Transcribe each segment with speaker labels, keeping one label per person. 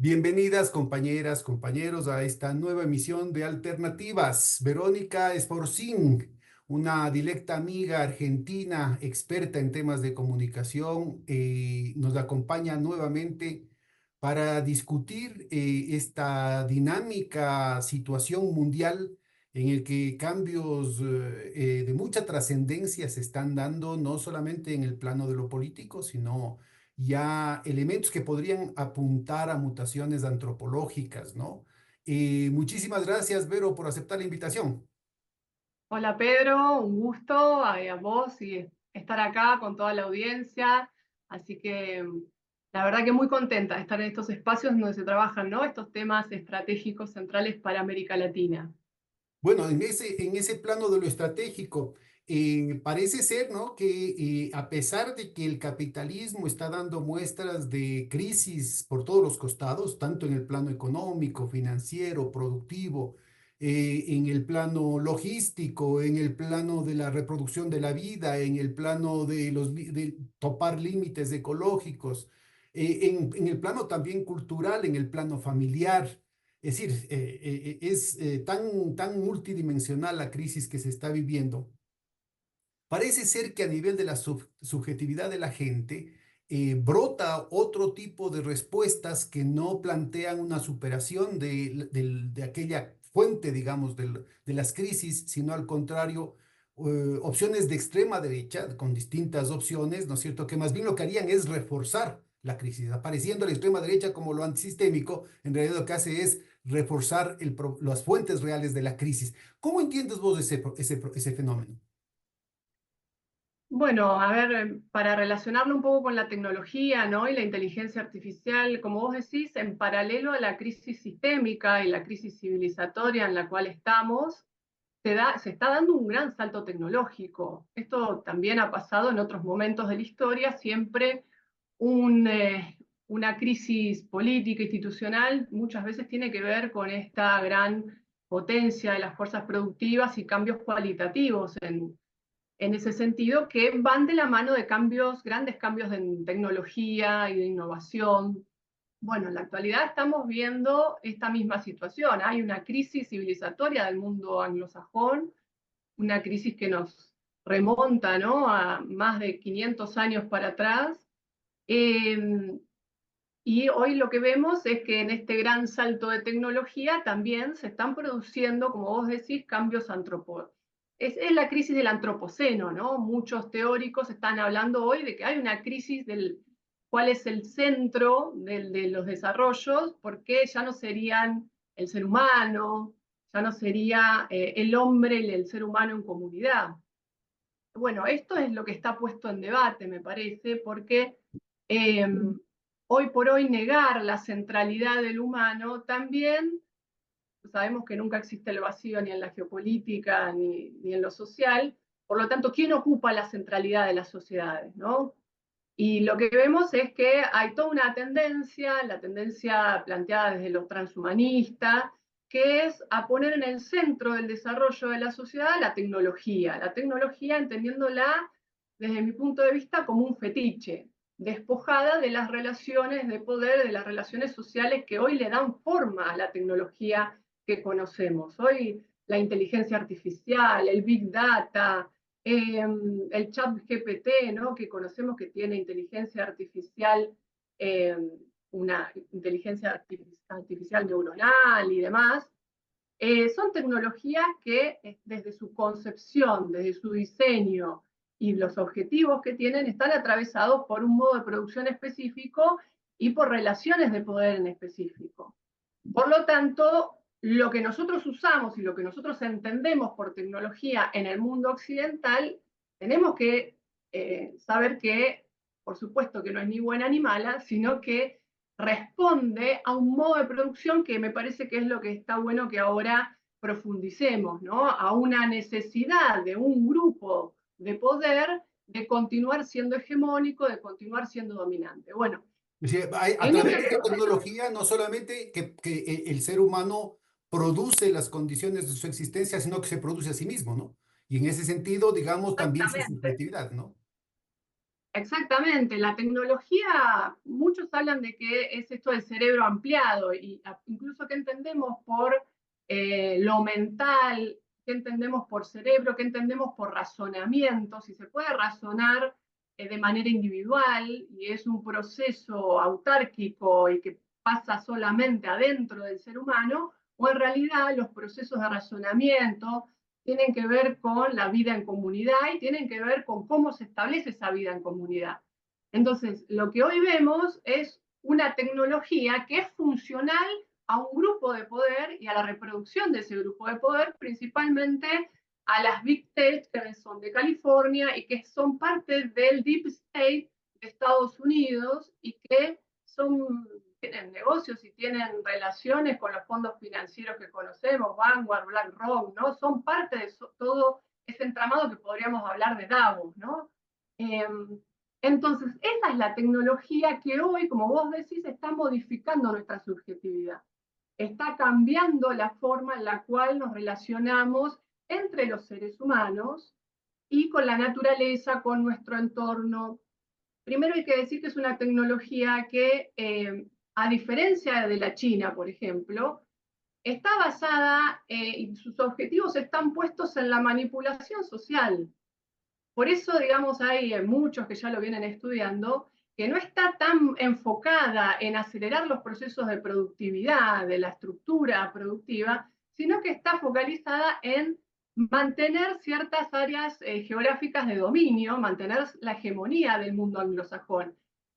Speaker 1: Bienvenidas compañeras, compañeros a esta nueva emisión de Alternativas. Verónica Esforcín, una directa amiga argentina, experta en temas de comunicación, nos acompaña nuevamente para discutir esta dinámica situación mundial en el que cambios de mucha trascendencia se están dando, no solamente en el plano de lo político, sino ya elementos que podrían apuntar a mutaciones antropológicas, ¿no? Muchísimas gracias, Vero, por aceptar la invitación.
Speaker 2: Hola Pedro, un gusto a vos y estar acá con toda la audiencia. Así que la verdad que muy contenta de estar en estos espacios donde se trabajan, ¿no? Estos temas estratégicos centrales para América Latina.
Speaker 1: Bueno, en ese plano de lo estratégico, parece ser, ¿no? Que a pesar de que el capitalismo está dando muestras de crisis por todos los costados, tanto en el plano económico, financiero, productivo, en el plano logístico, en el plano de la reproducción de la vida, en el plano de topar límites ecológicos, en el plano también cultural, en el plano familiar. Es decir, es tan multidimensional la crisis que se está viviendo. Parece ser que a nivel de la subjetividad de la gente, brota otro tipo de respuestas que no plantean una superación de aquella fuente, digamos, de las crisis, sino al contrario, opciones de extrema derecha, con distintas opciones, ¿no es cierto?, que más bien lo que harían es reforzar la crisis, apareciendo la extrema derecha como lo antisistémico, en realidad lo que hace es reforzar las fuentes reales de la crisis. ¿Cómo entiendes vos ese fenómeno?
Speaker 2: Bueno, a ver, para relacionarlo un poco con la tecnología, ¿no? Y la inteligencia artificial, como vos decís, en paralelo a la crisis sistémica y la crisis civilizatoria en la cual estamos, se está dando un gran salto tecnológico. Esto también ha pasado en otros momentos de la historia, siempre una crisis política, institucional, muchas veces tiene que ver con esta gran potencia de las fuerzas productivas y cambios cualitativos en ese sentido, que van de la mano de cambios, grandes cambios en tecnología y de innovación. Bueno, en la actualidad estamos viendo esta misma situación. Hay una crisis civilizatoria del mundo anglosajón, una crisis que nos remonta, ¿no?, a más de 500 años para atrás. Eh, y hoy lo que vemos es que en este gran salto de tecnología también se están produciendo, como vos decís, cambios antropológicos. Es la crisis del antropoceno, ¿no? Muchos teóricos están hablando hoy de que hay una crisis del cuál es el centro de los desarrollos, porque ya no serían el ser humano, ya no sería el hombre, el ser humano en comunidad. Bueno, esto es lo que está puesto en debate, me parece, porque eh, hoy por hoy negar la centralidad del humano también, sabemos que nunca existe el vacío ni en la geopolítica ni en lo social, por lo tanto, ¿quién ocupa la centralidad de las sociedades, ¿no? Y lo que vemos es que hay toda una tendencia, la tendencia planteada desde los transhumanistas, que es a poner en el centro del desarrollo de la sociedad la tecnología entendiéndola desde mi punto de vista como un fetiche, despojada de las relaciones de poder, de las relaciones sociales que hoy le dan forma a la tecnología que conocemos. Hoy la inteligencia artificial, el big data, el chat GPT, ¿no?, que conocemos que tiene inteligencia artificial, eh, una inteligencia artificial neuronal y demás, son tecnologías que desde su concepción, desde su diseño y los objetivos que tienen, están atravesados por un modo de producción específico y por relaciones de poder en específico. Por lo tanto, lo que nosotros usamos y lo que nosotros entendemos por tecnología en el mundo occidental, tenemos que saber que, por supuesto, que no es ni buena ni mala, sino que responde a un modo de producción que me parece que es lo que está bueno que ahora profundicemos, ¿no? A una necesidad de un grupo de poder de continuar siendo hegemónico, de continuar siendo dominante. Bueno,
Speaker 1: Es decir, a
Speaker 2: en
Speaker 1: través
Speaker 2: ese
Speaker 1: de esta
Speaker 2: proceso,
Speaker 1: tecnología, no solamente que el ser humano produce las condiciones de su existencia, sino que se produce a sí mismo, ¿no? Y en ese sentido, digamos, también su
Speaker 2: exactamente.
Speaker 1: subjetividad, ¿no?
Speaker 2: Exactamente, la tecnología, muchos hablan de que es esto del cerebro ampliado, y incluso qué entendemos por lo mental, qué entendemos por cerebro, qué entendemos por razonamiento, si se puede razonar de manera individual y es un proceso autárquico y que pasa solamente adentro del ser humano, o en realidad los procesos de razonamiento tienen que ver con la vida en comunidad y tienen que ver con cómo se establece esa vida en comunidad. Entonces, lo que hoy vemos es una tecnología que es funcional a un grupo de poder y a la reproducción de ese grupo de poder, principalmente a las Big Tech que son de California y que son parte del Deep State de Estados Unidos y que son, tienen negocios y tienen relaciones con los fondos financieros que conocemos, Vanguard, BlackRock, ¿no? Son parte de todo ese entramado que podríamos hablar de Davos, ¿no? Eh, entonces, esa es la tecnología que hoy, como vos decís, está modificando nuestra subjetividad. Está cambiando la forma en la cual nos relacionamos entre los seres humanos y con la naturaleza, con nuestro entorno. Primero hay que decir que es una tecnología que, a diferencia de la China, por ejemplo, está basada y sus objetivos están puestos en la manipulación social. Por eso, digamos, hay muchos que ya lo vienen estudiando, que no está tan enfocada en acelerar los procesos de productividad, de la estructura productiva, sino que está focalizada en mantener ciertas áreas geográficas de dominio, mantener la hegemonía del mundo anglosajón.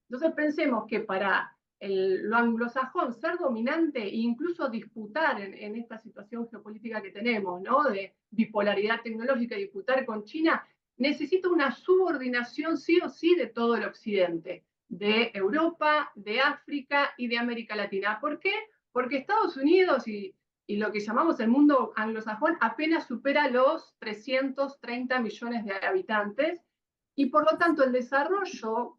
Speaker 2: Entonces pensemos que para lo anglosajón ser dominante e incluso disputar en esta situación geopolítica que tenemos, ¿no? De bipolaridad tecnológica y disputar con China, necesita una subordinación sí o sí de todo el occidente, de Europa, de África y de América Latina. ¿Por qué? Porque Estados Unidos y lo que llamamos el mundo anglosajón apenas supera los 330 millones de habitantes y por lo tanto el desarrollo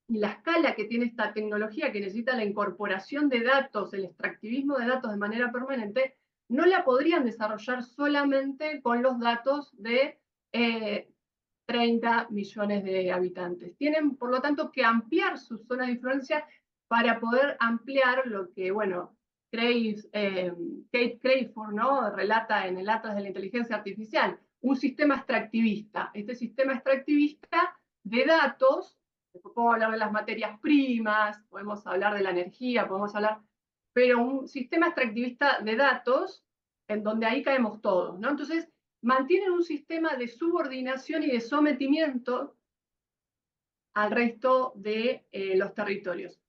Speaker 2: y la escala que tiene esta tecnología que necesita la incorporación de datos, el extractivismo de datos de manera permanente, no la podrían desarrollar solamente con los datos de 30 millones de habitantes. Tienen, por lo tanto, que ampliar su zona de influencia para poder ampliar lo que, bueno, Kate Crayford, ¿no? Relata en el Atlas de la Inteligencia Artificial, un sistema extractivista. Este sistema extractivista de datos, podemos hablar de las materias primas, podemos hablar de la energía, podemos hablar, pero un sistema extractivista de datos en donde ahí caemos todos, ¿no? Entonces, mantienen un sistema de subordinación y de sometimiento al resto de los territorios.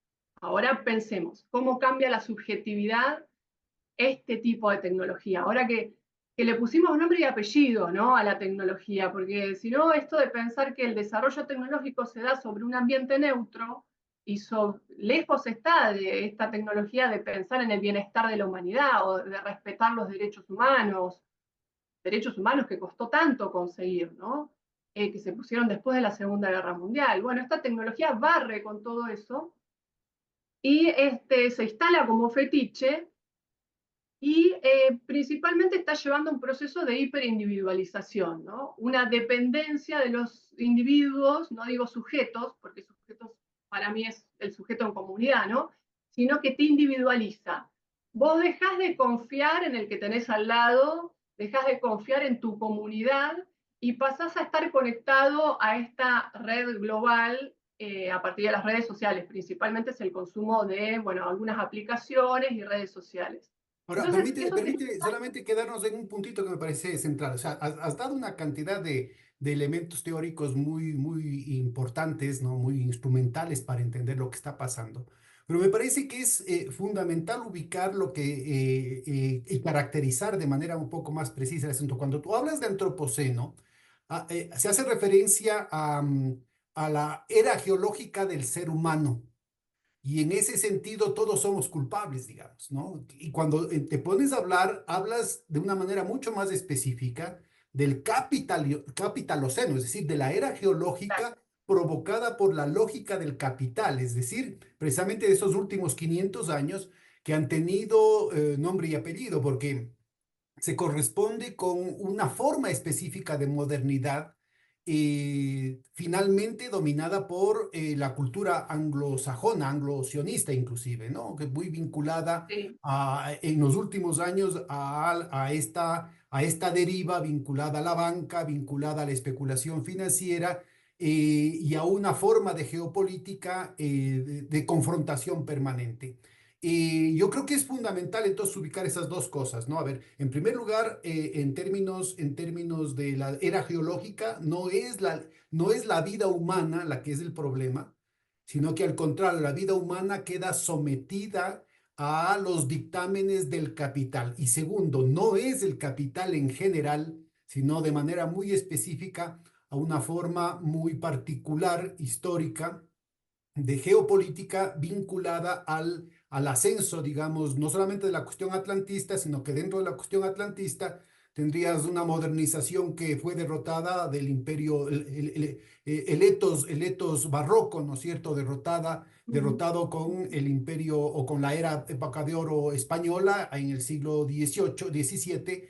Speaker 2: Ahora pensemos, ¿cómo cambia la subjetividad este tipo de tecnología? Ahora que le pusimos nombre y apellido, ¿no? A la tecnología, porque si no, esto de pensar que el desarrollo tecnológico se da sobre un ambiente neutro y lejos está de esta tecnología de pensar en el bienestar de la humanidad o de respetar los derechos humanos que costó tanto conseguir, ¿no? Que se pusieron después de la Segunda Guerra Mundial. Bueno, esta tecnología barre con todo eso y se instala como fetiche y principalmente está llevando un proceso de hiperindividualización, ¿no? Una dependencia de los individuos, no digo sujetos, porque sujetos para mí es el sujeto en comunidad, ¿no? Sino que te individualiza. Vos dejás de confiar en el que tenés al lado, dejás de confiar en tu comunidad y pasás a estar conectado a esta red global a partir de las redes sociales. Principalmente es el consumo de, bueno, algunas aplicaciones y redes sociales.
Speaker 1: Ahora,
Speaker 2: Entonces, eso te...
Speaker 1: permite solamente quedarnos en un puntito que me parece central. O sea, has dado una cantidad de elementos teóricos muy importantes, ¿no? Muy instrumentales para entender lo que está pasando. Pero me parece que es fundamental ubicar lo que y caracterizar de manera un poco más precisa el asunto. Cuando tú hablas de antropoceno, se hace referencia a la era geológica del ser humano. Y en ese sentido todos somos culpables, digamos, ¿no? Y cuando te pones a hablar, hablas de una manera mucho más específica del capitaloceno, es decir, de la era geológica provocada por la lógica del capital, es decir, precisamente de esos últimos 500 años que han tenido nombre y apellido, porque se corresponde con una forma específica de modernidad finalmente dominada por la cultura anglosajona, anglo-sionista inclusive, ¿no? Que muy vinculada
Speaker 2: Sí.
Speaker 1: en los últimos años a esta deriva vinculada a la banca, vinculada a la especulación financiera y a una forma de geopolítica de confrontación permanente. Yo creo que es fundamental entonces ubicar esas dos cosas, ¿no? A ver, en primer lugar, en términos de la era geológica, no es la vida humana la que es el problema, sino que al contrario, la vida humana queda sometida a los dictámenes del capital. Y segundo, no es el capital en general, sino de manera muy específica, a una forma muy particular, histórica de geopolítica vinculada al ascenso, digamos, no solamente de la cuestión atlantista, sino que dentro de la cuestión atlantista tendrías una modernización que fue derrotada del imperio, el etos barroco, ¿no es cierto?,
Speaker 2: Ujú.
Speaker 1: derrotado con el imperio o con la época de oro española en el siglo XVIII, XVII,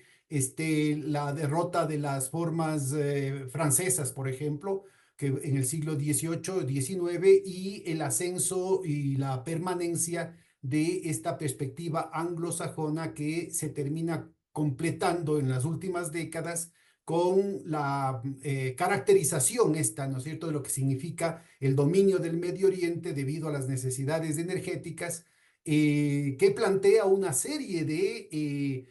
Speaker 1: la derrota de las formas francesas, por ejemplo, que en el siglo XVIII, XIX, y el ascenso y la permanencia de esta perspectiva anglosajona que se termina completando en las últimas décadas con la caracterización esta, ¿no es cierto?, de lo que significa el dominio del Medio Oriente debido a las necesidades energéticas, que plantea una serie de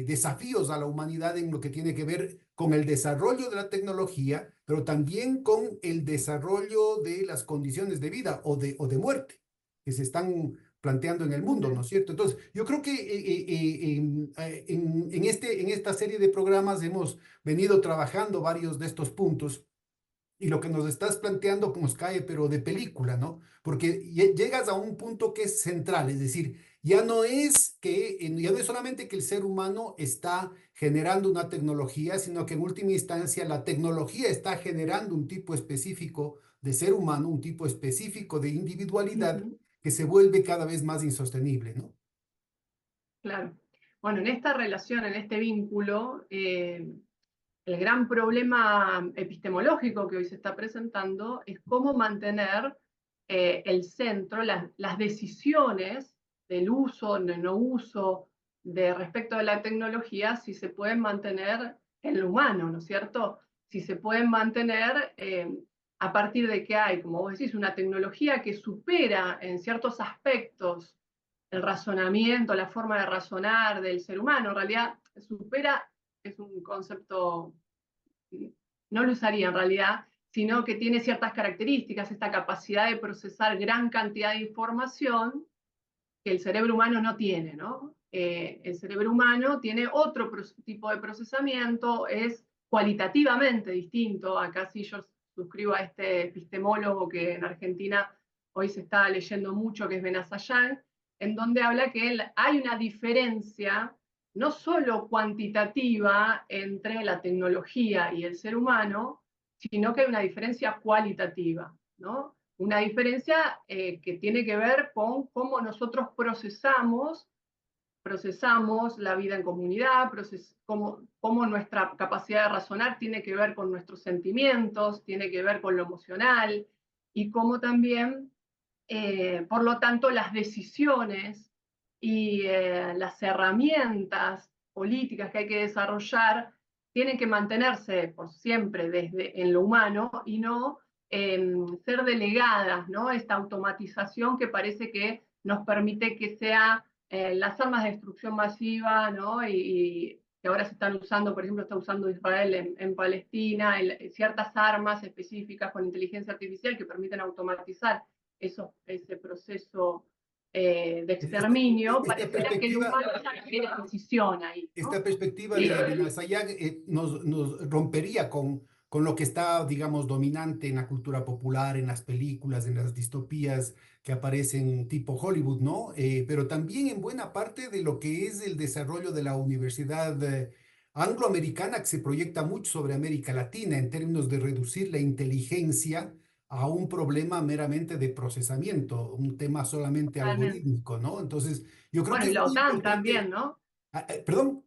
Speaker 1: desafíos a la humanidad en lo que tiene que ver con el desarrollo de la tecnología, pero también con el desarrollo de las condiciones de vida o de muerte que se están planteando en el mundo, ¿no
Speaker 2: Bien.
Speaker 1: es cierto? Entonces, yo creo que en esta serie de programas hemos venido trabajando varios de estos puntos y lo que nos estás planteando nos cae, pero de película, ¿no? Porque llegas a un punto que es central, es decir, ya no es solamente que el ser humano está generando una tecnología, sino que en última instancia la tecnología está generando un tipo específico de ser humano, un tipo específico de individualidad
Speaker 2: Ujú.
Speaker 1: que se vuelve cada vez más insostenible, ¿no?
Speaker 2: Claro. Bueno, en esta relación, en este vínculo, el gran problema epistemológico que hoy se está presentando es cómo mantener el centro, las decisiones del uso, del no uso, de respecto de la tecnología, si se pueden mantener en lo humano, ¿no es cierto? Si se pueden mantener a partir de que hay, como vos decís, una tecnología que supera en ciertos aspectos el razonamiento, la forma de razonar del ser humano. En realidad, supera es un concepto, no lo usaría en realidad, sino que tiene ciertas características, esta capacidad de procesar gran cantidad de información que el cerebro humano no tiene, ¿no? El cerebro humano tiene otro tipo de procesamiento, es cualitativamente distinto. Acá sí yo suscribo a este epistemólogo que en Argentina hoy se está leyendo mucho, que es Benazayán, en donde habla que hay una diferencia no solo cuantitativa entre la tecnología y el ser humano, sino que hay una diferencia cualitativa, ¿no? Una diferencia que tiene que ver con cómo nosotros procesamos la vida en comunidad, cómo nuestra capacidad de razonar tiene que ver con nuestros sentimientos, tiene que ver con lo emocional, y cómo también, por lo tanto, las decisiones y las herramientas políticas que hay que desarrollar tienen que mantenerse por siempre desde en lo humano y no ser delegadas, ¿no? Esta automatización que parece que nos permite que sea las armas de destrucción masiva, ¿no? Y que ahora se están usando, por ejemplo, está usando Israel en Palestina, ciertas armas específicas con inteligencia artificial que permiten automatizar ese proceso de
Speaker 1: Esta,
Speaker 2: exterminio.
Speaker 1: esta
Speaker 2: Pareciera que el
Speaker 1: perspectiva,
Speaker 2: humano ya no tiene decisión ahí,
Speaker 1: esta
Speaker 2: ¿no?
Speaker 1: perspectiva
Speaker 2: Y,
Speaker 1: de Nasayag nos rompería con lo que está, digamos, dominante en la cultura popular, en las películas, en las distopías que aparecen tipo Hollywood, ¿no? Pero también en buena parte de lo que es el desarrollo de la universidad angloamericana, que se proyecta mucho sobre América Latina en términos de reducir la inteligencia a un problema meramente de procesamiento, un tema solamente
Speaker 2: totalmente.
Speaker 1: algorítmico, ¿no? Entonces, yo creo
Speaker 2: Bueno,
Speaker 1: que
Speaker 2: y
Speaker 1: es
Speaker 2: la
Speaker 1: muy
Speaker 2: OTAN también,
Speaker 1: importante.
Speaker 2: ¿no?
Speaker 1: Perdón.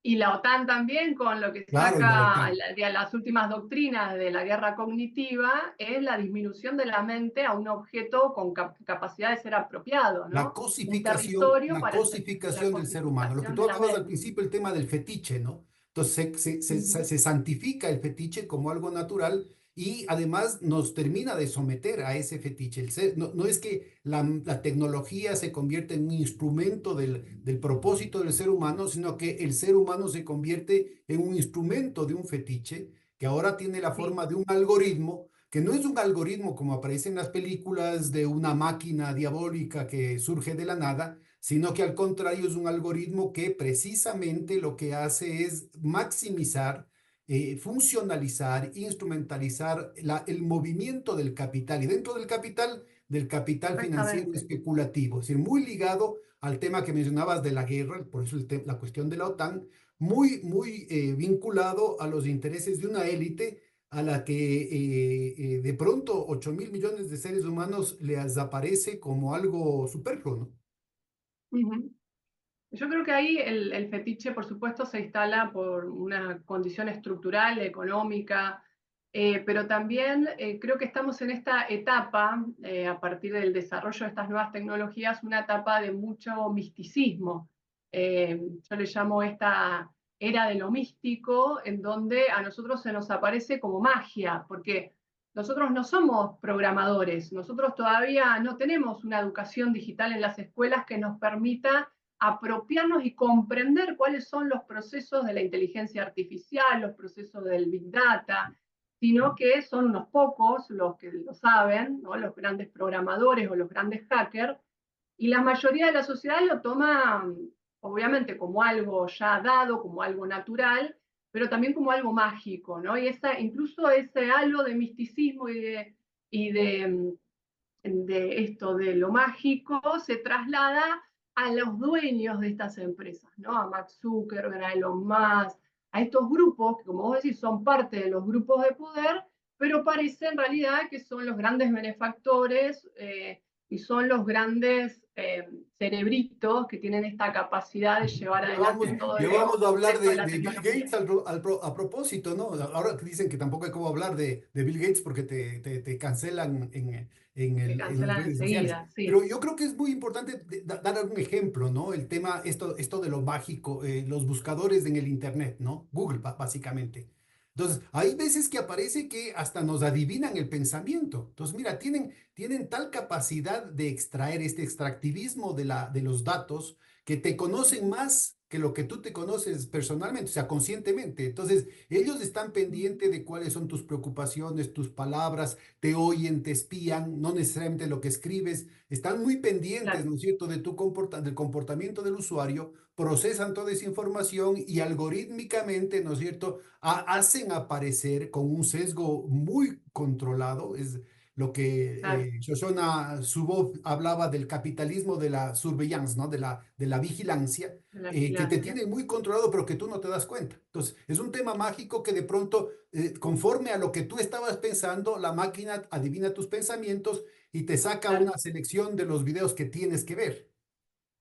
Speaker 2: Y la OTAN también, con lo que
Speaker 1: Claro, y la
Speaker 2: saca
Speaker 1: OTAN.
Speaker 2: de las últimas doctrinas de la guerra cognitiva, es la disminución de la mente a un objeto con capacidad de ser apropiado, ¿no? Un territorio
Speaker 1: La
Speaker 2: para la
Speaker 1: cosificación del ser humano. Lo que
Speaker 2: cosificación
Speaker 1: tú
Speaker 2: de la
Speaker 1: hablabas al
Speaker 2: mente.
Speaker 1: principio, el tema del fetiche, ¿no? Entonces
Speaker 2: Ujú.
Speaker 1: se santifica el fetiche como algo natural y además nos termina de someter a ese fetiche. No, no es que la tecnología se convierte en un instrumento del propósito del ser humano, sino que el ser humano se convierte en un instrumento de un fetiche que ahora tiene la
Speaker 2: Sí,
Speaker 1: forma de un algoritmo que no es un algoritmo como aparece en las películas de una máquina diabólica que surge de la nada, sino que al contrario es un algoritmo que precisamente lo que hace es maximizar, funcionalizar, instrumentalizar el movimiento del capital y dentro del capital financiero
Speaker 2: exactamente.
Speaker 1: especulativo, es decir, muy ligado al tema que mencionabas de la guerra, por eso la cuestión de la OTAN, muy vinculado a los intereses de una élite a la que de pronto 8.000 millones de seres humanos les aparece como algo superfluo, ¿no?
Speaker 2: Ujú. Yo creo que ahí el fetiche, por supuesto, se instala por una condición estructural, económica, pero también creo que estamos en esta etapa, a partir del desarrollo de estas nuevas tecnologías, una etapa de mucho misticismo. Yo le llamo esta era de lo místico, en donde a nosotros se nos aparece como magia, porque nosotros no somos programadores, nosotros todavía no tenemos una educación digital en las escuelas que nos permita apropiarnos y comprender cuáles son los procesos de la inteligencia artificial, los procesos del big data, sino que son unos pocos los que lo saben, ¿no? Los grandes programadores o los grandes hackers, y la mayoría de la sociedad lo toma obviamente como algo ya dado, como algo natural, pero también como algo mágico, ¿no? Y incluso ese halo de misticismo y de esto de lo mágico se traslada a los dueños de estas empresas, ¿no? A Max Zuckerberg, a Elon Musk, a estos grupos que, como vos decís, son parte de los grupos de poder, pero parece en realidad que son los grandes benefactores y son los grandes cerebritos que tienen esta capacidad de llevar adelante todo
Speaker 1: Ya
Speaker 2: el
Speaker 1: vamos a hablar
Speaker 2: ecosistema de la
Speaker 1: de Bill
Speaker 2: tecnología.
Speaker 1: Gates a propósito, ¿no? Ahora que dicen que tampoco hay cómo hablar de Bill Gates porque te cancelan
Speaker 2: Se
Speaker 1: en las
Speaker 2: cancelan
Speaker 1: redes sociales.
Speaker 2: enseguida, sí.
Speaker 1: Pero yo creo que es muy importante dar algún ejemplo, ¿no? El tema, esto de lo mágico, los buscadores en el Internet, ¿no? Google, básicamente. Entonces, hay veces que aparece que hasta nos adivinan el pensamiento. Entonces, mira, tienen tal capacidad de extraer este extractivismo de los datos que te conocen más que lo que tú te conoces personalmente, o sea, conscientemente. Entonces, ellos están pendientes de cuáles son tus preocupaciones, tus palabras, te oyen, te espían, no necesariamente lo que escribes, están muy pendientes,
Speaker 2: Claro,
Speaker 1: ¿no es cierto?, del comportamiento del usuario, procesan toda esa información y algorítmicamente, ¿no es cierto?, hacen aparecer con un sesgo muy controlado, es lo
Speaker 2: claro,
Speaker 1: que Shoshona Zuboff hablaba del capitalismo de la surveillance, ¿no? De la vigilancia,
Speaker 2: de la
Speaker 1: que te
Speaker 2: vigilancia.
Speaker 1: tiene muy controlado, pero que tú no te das cuenta. Entonces, es un tema mágico que de pronto, conforme a lo que tú estabas pensando, la máquina adivina tus pensamientos y te saca
Speaker 2: Claro.
Speaker 1: una selección de los videos que tienes que ver,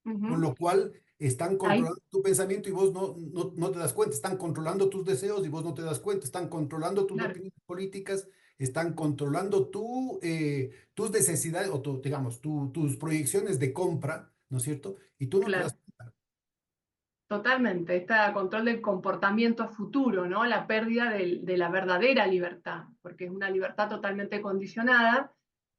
Speaker 1: con
Speaker 2: Ujú.
Speaker 1: lo cual están
Speaker 2: Ahí,
Speaker 1: controlando tu pensamiento y vos no te das cuenta, están controlando tus deseos y vos no te das cuenta, están controlando tus
Speaker 2: claro.
Speaker 1: opiniones políticas, están controlando tus necesidades o digamos, tus proyecciones de compra, ¿no es cierto? Y tú no te das
Speaker 2: Claro,
Speaker 1: cuenta.
Speaker 2: totalmente. Este control del comportamiento futuro, ¿no? La pérdida de la verdadera libertad, porque es una libertad totalmente condicionada.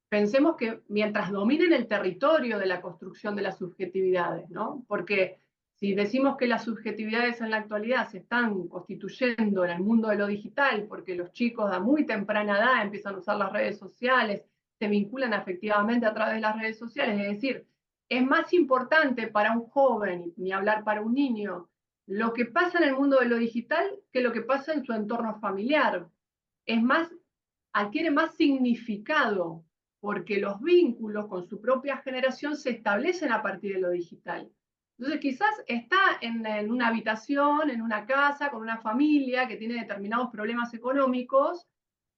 Speaker 2: Pensemos que mientras dominen el territorio de la construcción de las subjetividades, ¿no? Porque si decimos que las subjetividades en la actualidad se están constituyendo en el mundo de lo digital, porque los chicos a muy temprana edad empiezan a usar las redes sociales, se vinculan afectivamente a través de las redes sociales, es decir, es más importante para un joven, ni hablar para un niño, lo que pasa en el mundo de lo digital que lo que pasa en su entorno familiar. Es más, adquiere más significado porque los vínculos con su propia generación se establecen a partir de lo digital. Entonces quizás está en una habitación, en una casa, con una familia que tiene determinados problemas económicos,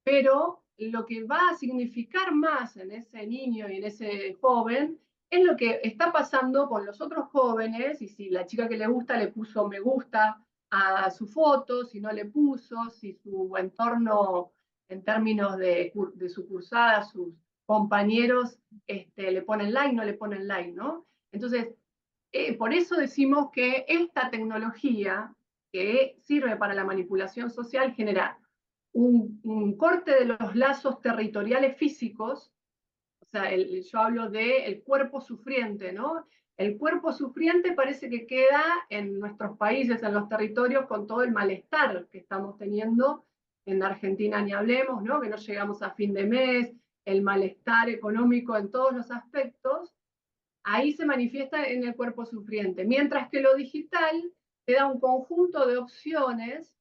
Speaker 2: pero lo que va a significar más en ese niño y en ese joven es lo que está pasando con los otros jóvenes, y si la chica que le gusta le puso me gusta a su foto, si no le puso, si su entorno en términos de su cursada, sus compañeros le ponen like, no le ponen like, ¿no? Entonces, por eso decimos que esta tecnología que sirve para la manipulación social genera un corte de los lazos territoriales físicos, o sea, yo hablo del cuerpo sufriente, ¿no? El cuerpo sufriente parece que queda en nuestros países, en los territorios, con todo el malestar que estamos teniendo. En Argentina ni hablemos, ¿no? Que no llegamos a fin de mes, el malestar económico en todos los aspectos, ahí se manifiesta en el cuerpo sufriente. Mientras que lo digital te da un conjunto de opciones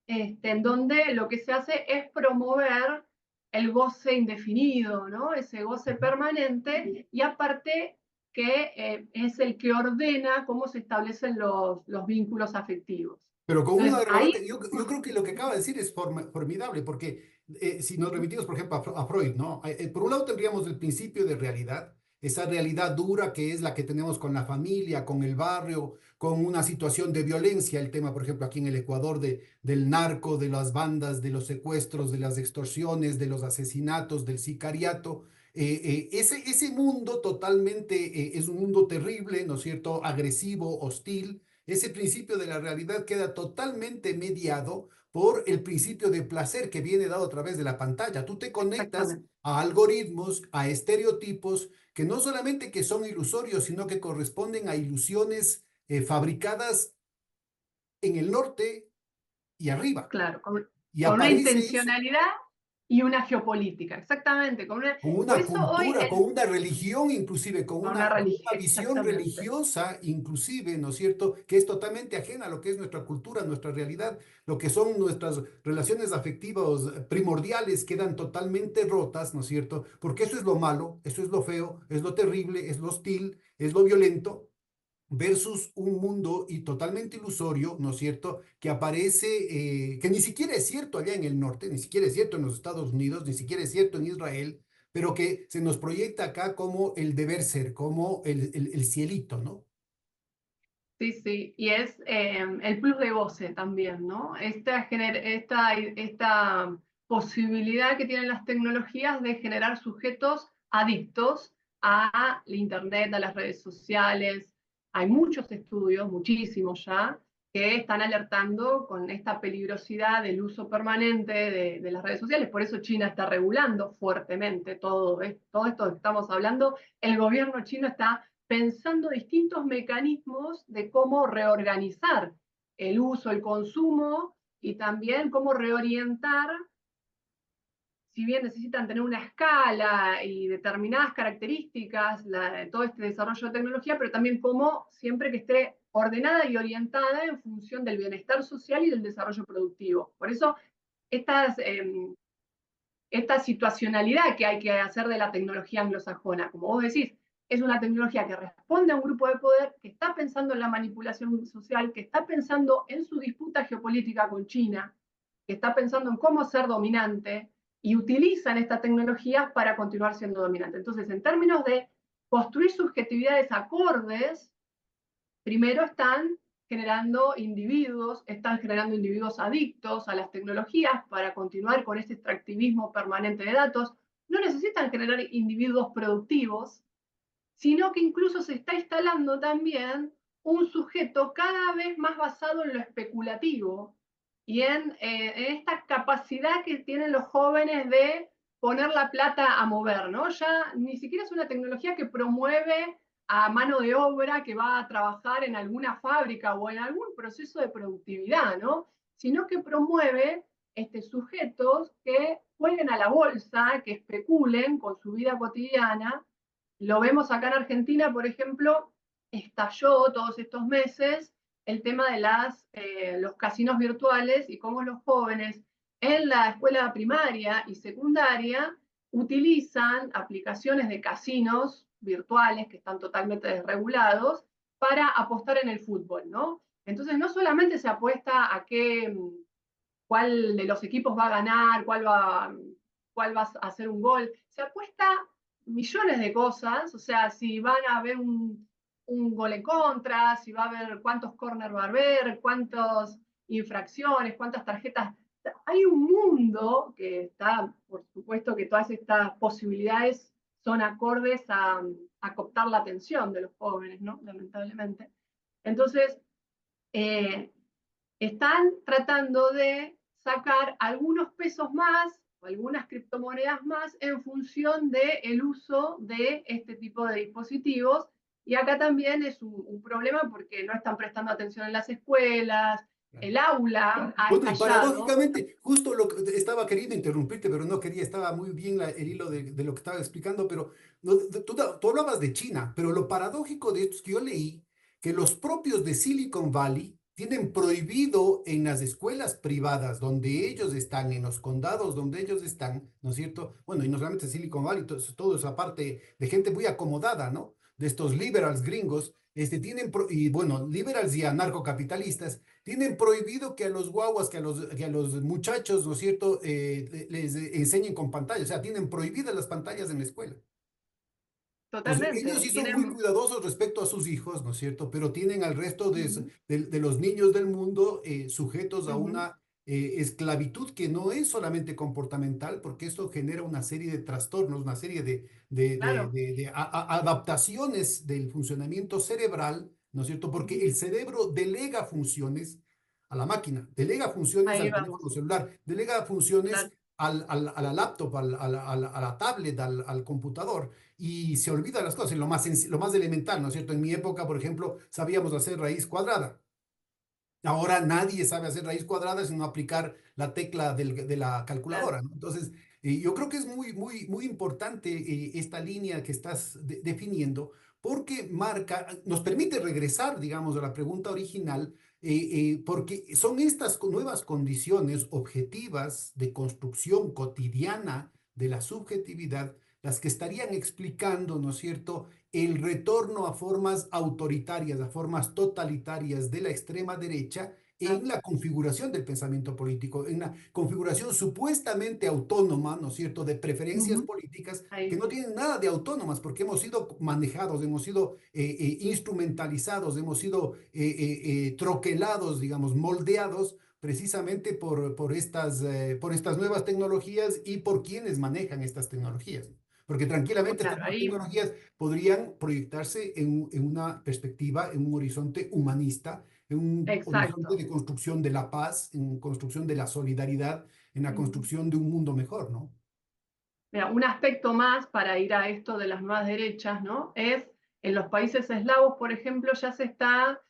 Speaker 2: en donde lo que se hace es promover el goce indefinido, ¿no? Ese goce permanente, y aparte que es el que ordena cómo se establecen los vínculos afectivos.
Speaker 1: Pero con un
Speaker 2: Entonces, ahí,
Speaker 1: agravante, yo creo que lo que acaba de decir es formidable, porque si nos remitimos, por ejemplo, a Freud, ¿no? Por un lado tendríamos el principio de realidad, esa realidad dura que es la que tenemos con la familia, con el barrio, con una situación de violencia, el tema, por ejemplo, aquí en el Ecuador, del narco, de las bandas, de los secuestros, de las extorsiones, de los asesinatos, del sicariato. Ese mundo totalmente es un mundo terrible, ¿no es cierto? Agresivo, hostil. Ese principio de la realidad queda totalmente mediado por el principio de placer que viene dado a través de la pantalla. Tú te conectas
Speaker 2: exactamente,
Speaker 1: a algoritmos, a estereotipos que no solamente que son ilusorios, sino que corresponden a ilusiones fabricadas en el norte y arriba.
Speaker 2: claro,
Speaker 1: Y
Speaker 2: con una
Speaker 1: aparece eso
Speaker 2: intencionalidad y una geopolítica, exactamente.
Speaker 1: con
Speaker 2: Por
Speaker 1: una
Speaker 2: eso hoy,
Speaker 1: cultura, con una religión, inclusive
Speaker 2: con una
Speaker 1: con
Speaker 2: religión,
Speaker 1: una visión
Speaker 2: exactamente.
Speaker 1: religiosa, inclusive, ¿no es cierto?, que es totalmente ajena a lo que es nuestra cultura, nuestra realidad, lo que son nuestras relaciones afectivas primordiales quedan totalmente rotas, ¿no es cierto? Porque eso es lo malo, eso es lo feo, es lo terrible, es lo hostil, es lo violento, versus un mundo y totalmente ilusorio, ¿no es cierto?, que aparece, que ni siquiera es cierto allá en el norte, ni siquiera es cierto en los Estados Unidos, ni siquiera es cierto en Israel, pero que se nos proyecta acá como el deber ser, como el cielito, ¿no?
Speaker 2: Sí, sí, y es el plus de goce también, ¿no? Esta posibilidad que tienen las tecnologías de generar sujetos adictos a Internet, a las redes sociales. Hay muchos estudios, muchísimos ya, que están alertando con esta peligrosidad del uso permanente de las redes sociales. Por eso China está regulando fuertemente todo esto que estamos hablando. El gobierno chino está pensando distintos mecanismos de cómo reorganizar el uso, el consumo, y también cómo reorientar, si bien necesitan tener una escala y determinadas características, todo este desarrollo de tecnología, pero también cómo siempre que esté ordenada y orientada en función del bienestar social y del desarrollo productivo. Por eso estas, esta situacionalidad que hay que hacer de la tecnología anglosajona, como vos decís, es una tecnología que responde a un grupo de poder, que está pensando en la manipulación social, que está pensando en su disputa geopolítica con China, que está pensando en cómo ser dominante, y utilizan esta tecnología para continuar siendo dominante. Entonces, en términos de construir subjetividades acordes, primero están generando individuos adictos a las tecnologías para continuar con este extractivismo permanente de datos. No necesitan generar individuos productivos, sino que incluso se está instalando también un sujeto cada vez más basado en lo especulativo y en esta capacidad que tienen los jóvenes de poner la plata a mover, ¿no? Ya ni siquiera es una tecnología que promueve a mano de obra que va a trabajar en alguna fábrica o en algún proceso de productividad, ¿no? Sino que promueve sujetos que jueguen a la bolsa, que especulen con su vida cotidiana. Lo vemos acá en Argentina, por ejemplo, estalló todos estos meses el tema de los casinos virtuales y cómo los jóvenes en la escuela primaria y secundaria utilizan aplicaciones de casinos virtuales que están totalmente desregulados para apostar en el fútbol, ¿no? Entonces no solamente se apuesta a cuál de los equipos va a ganar, cuál va a hacer un gol, se apuesta millones de cosas, o sea, si van a haber un gol en contra, si va a haber cuántos corners va a haber, cuántos infracciones, cuántas tarjetas. Hay un mundo que está, por supuesto que todas estas posibilidades son acordes a cooptar la atención de los jóvenes, ¿no? Lamentablemente. Entonces, eh, están tratando de sacar algunos pesos más o algunas criptomonedas más en función del uso de este tipo de dispositivos. Y acá también es un problema porque no están prestando atención en las escuelas, el aula ha
Speaker 1: Bueno, y
Speaker 2: estallado.
Speaker 1: paradójicamente, justo lo que estaba queriendo interrumpirte, pero no quería, estaba muy bien el hilo de lo que estaba explicando, pero tú hablabas de China, pero lo paradójico de esto es que yo leí que los propios de Silicon Valley tienen prohibido en las escuelas privadas donde ellos están, en los condados donde ellos están, ¿no es cierto? Bueno, y no solamente Silicon Valley, todo esa parte de gente muy acomodada, ¿no? De estos liberals gringos, y bueno, liberals y anarcocapitalistas tienen prohibido que a los guaguas, que a los muchachos, ¿no es cierto?, les enseñen con pantalla. O sea, tienen prohibidas las pantallas en la escuela. Entonces, ellos
Speaker 2: Totalmente.
Speaker 1: sí son muy
Speaker 2: Tienen,
Speaker 1: cuidadosos respecto a sus hijos, ¿no es cierto? Pero tienen al resto
Speaker 2: uh-huh,
Speaker 1: de los niños del mundo sujetos a
Speaker 2: uh-huh,
Speaker 1: una esclavitud que no es solamente comportamental, porque esto genera una serie de trastornos, una serie
Speaker 2: claro,
Speaker 1: adaptaciones del funcionamiento cerebral, ¿no es cierto? Porque
Speaker 2: uh-huh,
Speaker 1: el cerebro delega funciones a la máquina, delega funciones
Speaker 2: ahí
Speaker 1: al teléfono
Speaker 2: vamos,
Speaker 1: celular, delega funciones
Speaker 2: claro.
Speaker 1: a la laptop, a la tablet, al computador y se olvida las cosas, lo más elemental, ¿no es cierto? En mi época, por ejemplo, sabíamos hacer raíz cuadrada. Ahora nadie sabe hacer raíz cuadrada sin no aplicar la tecla de la
Speaker 2: Claro.
Speaker 1: calculadora, ¿no? Entonces, yo creo que es muy importante esta línea que estás definiendo porque nos permite regresar, digamos, a la pregunta original, porque son estas nuevas condiciones objetivas de construcción cotidiana de la subjetividad las que estarían explicando, ¿no es cierto?, el retorno a formas autoritarias, a formas totalitarias de la extrema derecha
Speaker 2: Claro.
Speaker 1: en la configuración del pensamiento político, en la configuración supuestamente autónoma, ¿no es cierto?, de preferencias
Speaker 2: Uh-huh,
Speaker 1: políticas que
Speaker 2: ahí,
Speaker 1: no tienen nada de autónomas porque hemos sido manejados, hemos sido instrumentalizados, hemos sido troquelados, digamos, moldeados precisamente por estas nuevas tecnologías y por quienes manejan estas tecnologías. Porque tranquilamente estas
Speaker 2: claro,
Speaker 1: nuevas
Speaker 2: ahí,
Speaker 1: tecnologías podrían proyectarse en una perspectiva, en un horizonte humanista, en un horizonte
Speaker 2: exacto.
Speaker 1: de construcción de la paz, en construcción de la solidaridad, en la
Speaker 2: Uh-huh.
Speaker 1: construcción de un mundo mejor, ¿no?
Speaker 2: Mira, un aspecto más para ir a esto de las nuevas derechas, ¿no? Es en los países eslavos, por ejemplo, ya se está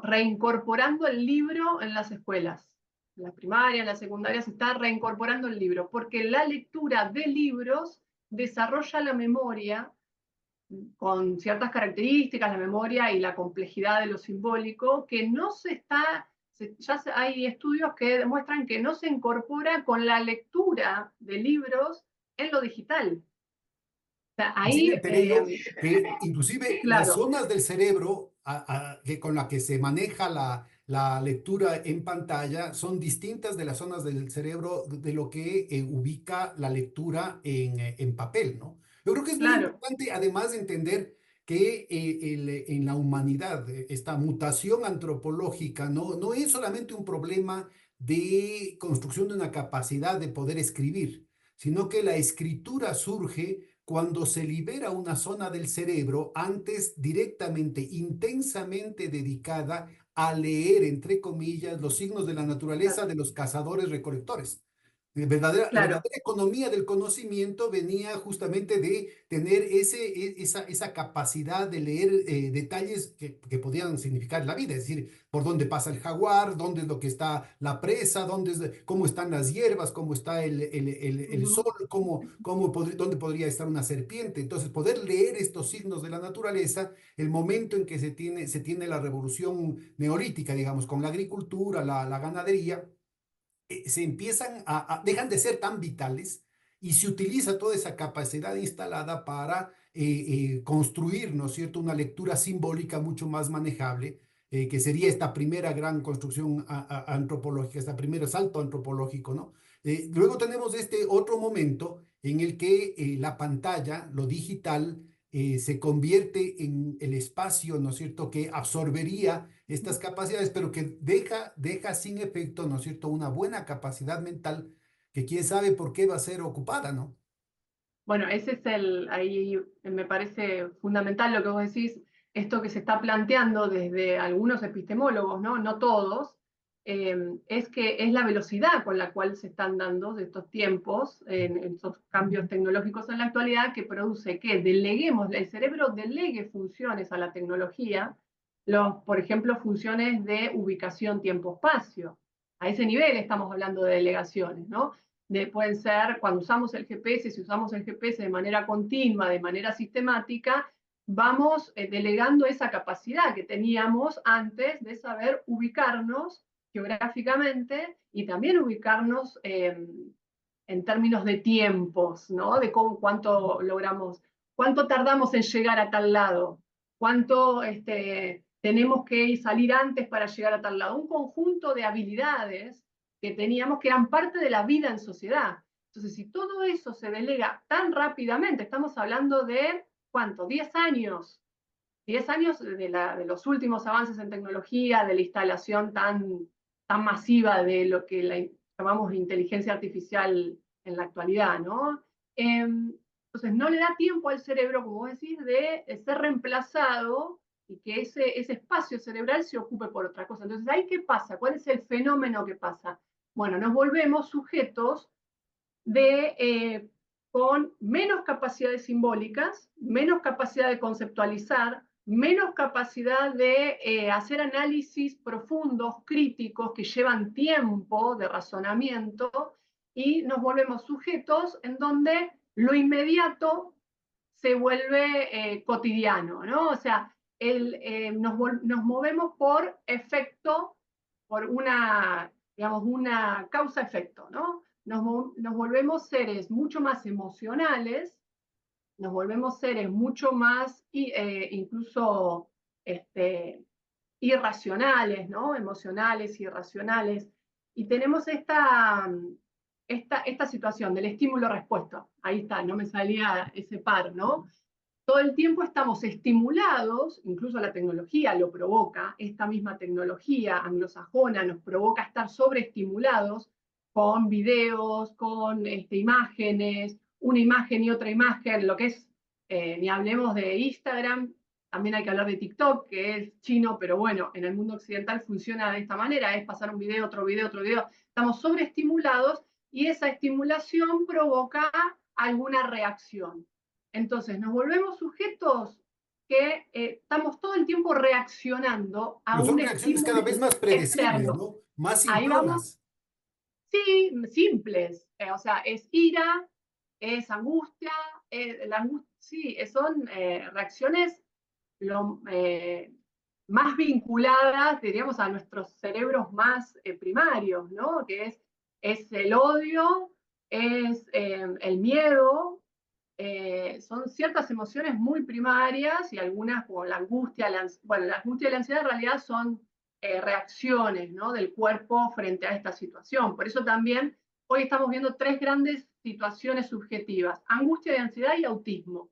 Speaker 2: reincorporando el libro en las escuelas. En la primaria, en la secundaria se está reincorporando el libro, porque la lectura de libros desarrolla la memoria con ciertas características, la memoria y la complejidad de lo simbólico, que no se está, ya hay estudios que demuestran que no se incorpora con la lectura de libros en lo digital. O sea,
Speaker 1: Así me
Speaker 2: ahí,
Speaker 1: enteré yo que inclusive las
Speaker 2: claro,
Speaker 1: zonas del cerebro con la que se maneja la lectura en pantalla son distintas de las zonas del cerebro de lo que ubica la lectura en papel, ¿no? Yo creo que es muy
Speaker 2: claro,
Speaker 1: importante, además de entender que en la humanidad esta mutación antropológica no es solamente un problema de construcción de una capacidad de poder escribir, sino que la escritura surge cuando se libera una zona del cerebro antes directamente, intensamente dedicada a leer, entre comillas, los signos de la
Speaker 2: claro,
Speaker 1: naturaleza de los cazadores-recolectores. La
Speaker 2: claro,
Speaker 1: verdadera economía del conocimiento venía justamente de tener esa capacidad de leer detalles que podían significar la vida, es decir, por dónde pasa el jaguar, dónde es lo que está la presa, cómo están las hierbas, cómo está el sol,
Speaker 2: uh-huh,
Speaker 1: dónde podría estar una serpiente. Entonces, poder leer estos signos de la naturaleza, el momento en que se tiene la revolución neolítica, digamos, con la agricultura, la ganadería se empiezan dejan de ser tan vitales y se utiliza toda esa capacidad instalada para construir, ¿no es cierto?, una lectura simbólica mucho más manejable, que sería esta primera gran construcción antropológica, este primer salto antropológico, ¿no? Luego tenemos este otro momento en el que la pantalla, lo digital, se convierte en el espacio, ¿no es cierto?, que absorbería estas capacidades, pero que deja sin efecto, ¿no es cierto?, una buena capacidad mental que quién sabe por qué va a ser ocupada, ¿no?
Speaker 2: Bueno, ese es ahí me parece fundamental lo que vos decís, esto que se está planteando desde algunos epistemólogos, ¿no? No todos, es que es la velocidad con la cual se están dando de estos tiempos, en estos cambios tecnológicos en la actualidad, que produce que deleguemos, el cerebro delegue funciones a la tecnología, por ejemplo, funciones de ubicación tiempo-espacio. A ese nivel estamos hablando de delegaciones, ¿no? Pueden ser cuando usamos el GPS, si usamos el GPS de manera continua, de manera sistemática, vamos delegando esa capacidad que teníamos antes de saber ubicarnos geográficamente y también ubicarnos en términos de tiempos, ¿no? De cuánto logramos, cuánto tardamos en llegar a tal lado, cuánto tenemos que salir antes para llegar a tal lado. Un conjunto de habilidades que teníamos que eran parte de la vida en sociedad. Entonces, si todo eso se delega tan rápidamente, estamos hablando de, ¿cuánto? 10 años. 10 años de los últimos avances en tecnología, de la instalación tan masiva de lo que llamamos inteligencia artificial en la actualidad, ¿no? Entonces, no le da tiempo al cerebro, como vos decís, de ser reemplazado y que ese espacio cerebral se ocupe por otra cosa. Entonces, ¿ahí qué pasa? ¿Cuál es el fenómeno que pasa? Bueno, nos volvemos sujetos con menos capacidades simbólicas, menos capacidad de conceptualizar, menos capacidad de hacer análisis profundos, críticos, que llevan tiempo de razonamiento, y nos volvemos sujetos en donde lo inmediato se vuelve cotidiano, ¿no? O sea, nos movemos por efecto, por digamos, una causa-efecto, ¿no? Nos volvemos seres mucho más emocionales, nos volvemos seres mucho más incluso irracionales, ¿no? Emocionales, irracionales, y tenemos esta situación del estímulo-respuesta. Ahí está, no me salía ese par, ¿no? Todo el tiempo estamos estimulados, incluso la tecnología lo provoca, esta misma tecnología anglosajona nos provoca estar sobreestimulados con videos, con imágenes, una imagen y otra imagen, lo que es, ni hablemos de Instagram, también hay que hablar de TikTok, que es chino, pero bueno, en el mundo occidental funciona de esta manera, es pasar un video, otro video, otro video, estamos sobreestimulados y esa estimulación provoca alguna reacción. Entonces, nos volvemos sujetos que estamos todo el tiempo reaccionando a
Speaker 1: Pero
Speaker 2: un
Speaker 1: son reacciones cada vez
Speaker 2: estímulo
Speaker 1: más predecibles,
Speaker 2: externo.
Speaker 1: ¿no? Más
Speaker 2: Ahí vamos,
Speaker 1: simplonas.
Speaker 2: sí, simples. O sea, es ira, es angustia, sí, son reacciones lo, más vinculadas, diríamos, a nuestros cerebros más primarios, ¿no? Que es el odio, es el miedo, son ciertas emociones muy primarias y algunas como la angustia, bueno, la angustia y la ansiedad en realidad son reacciones, ¿no?, del cuerpo frente a esta situación. Por eso también hoy estamos viendo tres grandes situaciones subjetivas: angustia y ansiedad y autismo,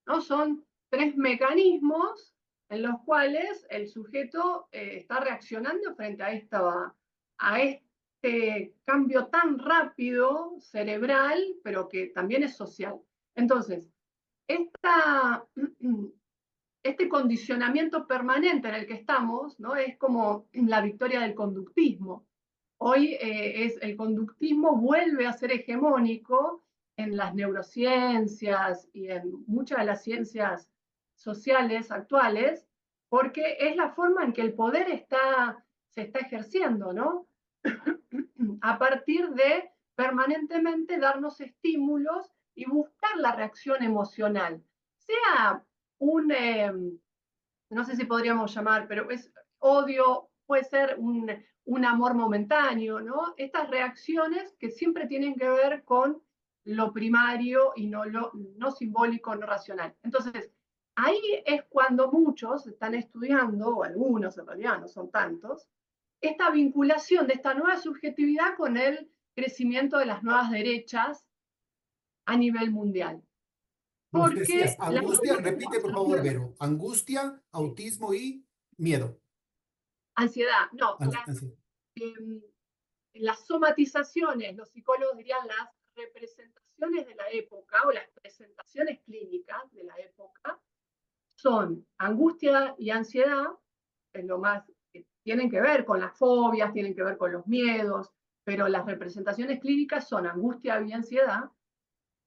Speaker 2: ¿no? Son tres mecanismos en los cuales el sujeto está reaccionando frente a este cambio tan rápido cerebral, pero que también es social. Entonces, esta, este condicionamiento permanente en el que estamos, ¿no?, es como la victoria del conductismo. Hoy el conductismo vuelve a ser hegemónico en las neurociencias y en muchas de las ciencias sociales actuales, porque es la forma en que el poder se está ejerciendo, ¿no? A partir de permanentemente darnos estímulos y buscar la reacción emocional, sea no sé si podríamos llamar, pero es odio, puede ser un amor momentáneo, ¿no? Estas reacciones que siempre tienen que ver con lo primario y no simbólico, no racional. Entonces, ahí es cuando muchos están estudiando, o algunos en realidad, no son tantos, esta vinculación de esta nueva subjetividad con el crecimiento de las nuevas derechas a nivel mundial.
Speaker 1: Nos decías,
Speaker 2: porque la
Speaker 1: angustia, repite por favor, Vero, angustia, autismo y miedo.
Speaker 2: ansiedad, no,
Speaker 1: Ansiedad.
Speaker 2: em, las somatizaciones, los psicólogos dirían las representaciones de la época o las presentaciones clínicas de la época, son angustia y ansiedad, es lo más que tienen que ver con las fobias, tienen que ver con los miedos, pero las representaciones clínicas son angustia y ansiedad,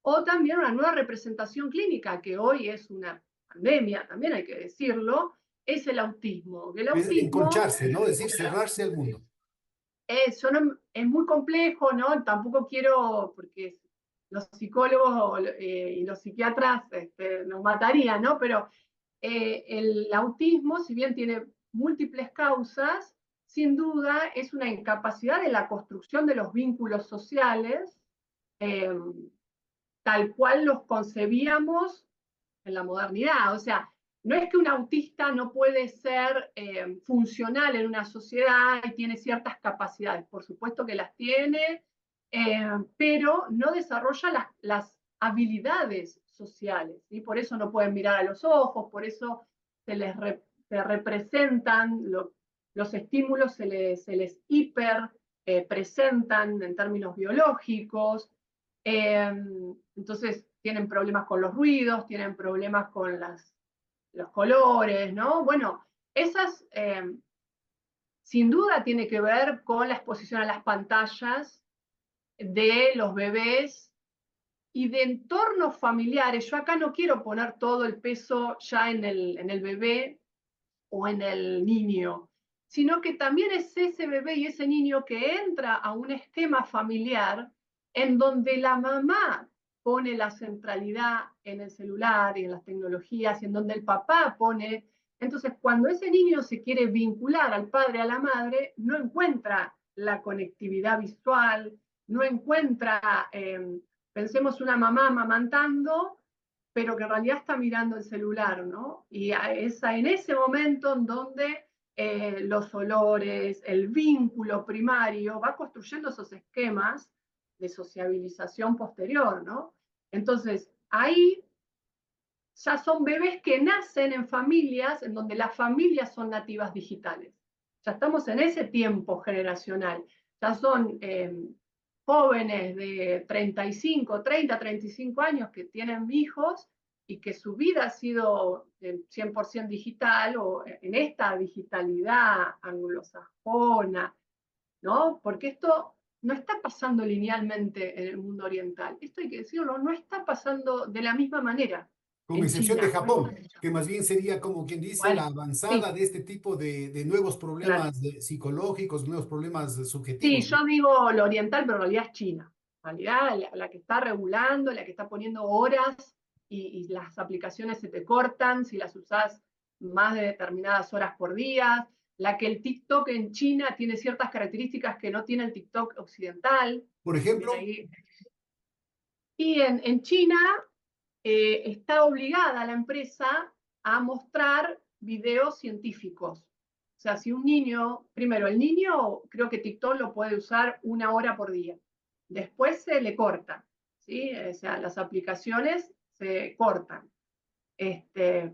Speaker 2: o también una nueva representación clínica, que hoy es una pandemia, también hay que decirlo, es el autismo. El
Speaker 1: Es
Speaker 2: autismo
Speaker 1: enconcharse, ¿no? Es decir, cerrarse al mundo.
Speaker 2: es muy complejo, ¿no? Tampoco quiero, porque los psicólogos y los psiquiatras nos matarían, ¿no? Pero el autismo, si bien tiene múltiples causas, sin duda es una incapacidad de la construcción de los vínculos sociales, eh, tal cual los concebíamos en la modernidad. O sea, no es que un autista no puede ser funcional en una sociedad y tiene ciertas capacidades, por supuesto que las tiene, pero no desarrolla las habilidades sociales, ¿sí? Por eso no pueden mirar a los ojos, por eso se representan, los estímulos se les hiper presentan en términos biológicos, entonces tienen problemas con los ruidos, tienen problemas con los colores, ¿no? Bueno, esas sin duda tiene que ver con la exposición a las pantallas de los bebés y de entornos familiares. Yo acá no quiero poner todo el peso ya en el bebé o en el niño, sino que también es ese bebé y ese niño que entra a un esquema familiar en donde la mamá pone la centralidad en el celular y en las tecnologías, y en donde el papá pone. Entonces, cuando ese niño se quiere vincular al padre, a la madre, no encuentra la conectividad visual, no encuentra, pensemos una mamá amamantando, pero que en realidad está mirando el celular, ¿no? Y es en ese momento en donde los olores, el vínculo primario va construyendo esos esquemas de sociabilización posterior, ¿no? Entonces, ahí ya son bebés que nacen en familias en donde las familias son nativas digitales. Ya estamos en ese tiempo generacional. Ya son jóvenes de 35, 30, 35 años que tienen hijos y que su vida ha sido 100% digital o en esta digitalidad anglosajona, ¿no? Porque esto no está pasando linealmente en el mundo oriental. Esto hay que decirlo, no está pasando de la misma manera
Speaker 1: Con
Speaker 2: en
Speaker 1: excepción de
Speaker 2: China.
Speaker 1: Japón, que más bien sería como quien dice la
Speaker 2: Bueno,
Speaker 1: avanzada
Speaker 2: sí,
Speaker 1: de este tipo de nuevos
Speaker 2: claro.
Speaker 1: problemas psicológicos, nuevos problemas
Speaker 2: Sí,
Speaker 1: subjetivos, ¿no?
Speaker 2: yo digo lo oriental, pero en realidad es China. En realidad, la que está regulando, la que está poniendo horas y las aplicaciones se te cortan si las usás más de determinadas horas por día, la que el TikTok en China tiene ciertas características que no tiene el TikTok occidental.
Speaker 1: Por
Speaker 2: También
Speaker 1: ejemplo,
Speaker 2: ahí. Y en China está obligada la empresa a mostrar videos científicos. O sea, si un niño, primero, el niño creo que TikTok lo puede usar 1 hora por día. Después se le corta, ¿sí? O sea, las aplicaciones se cortan.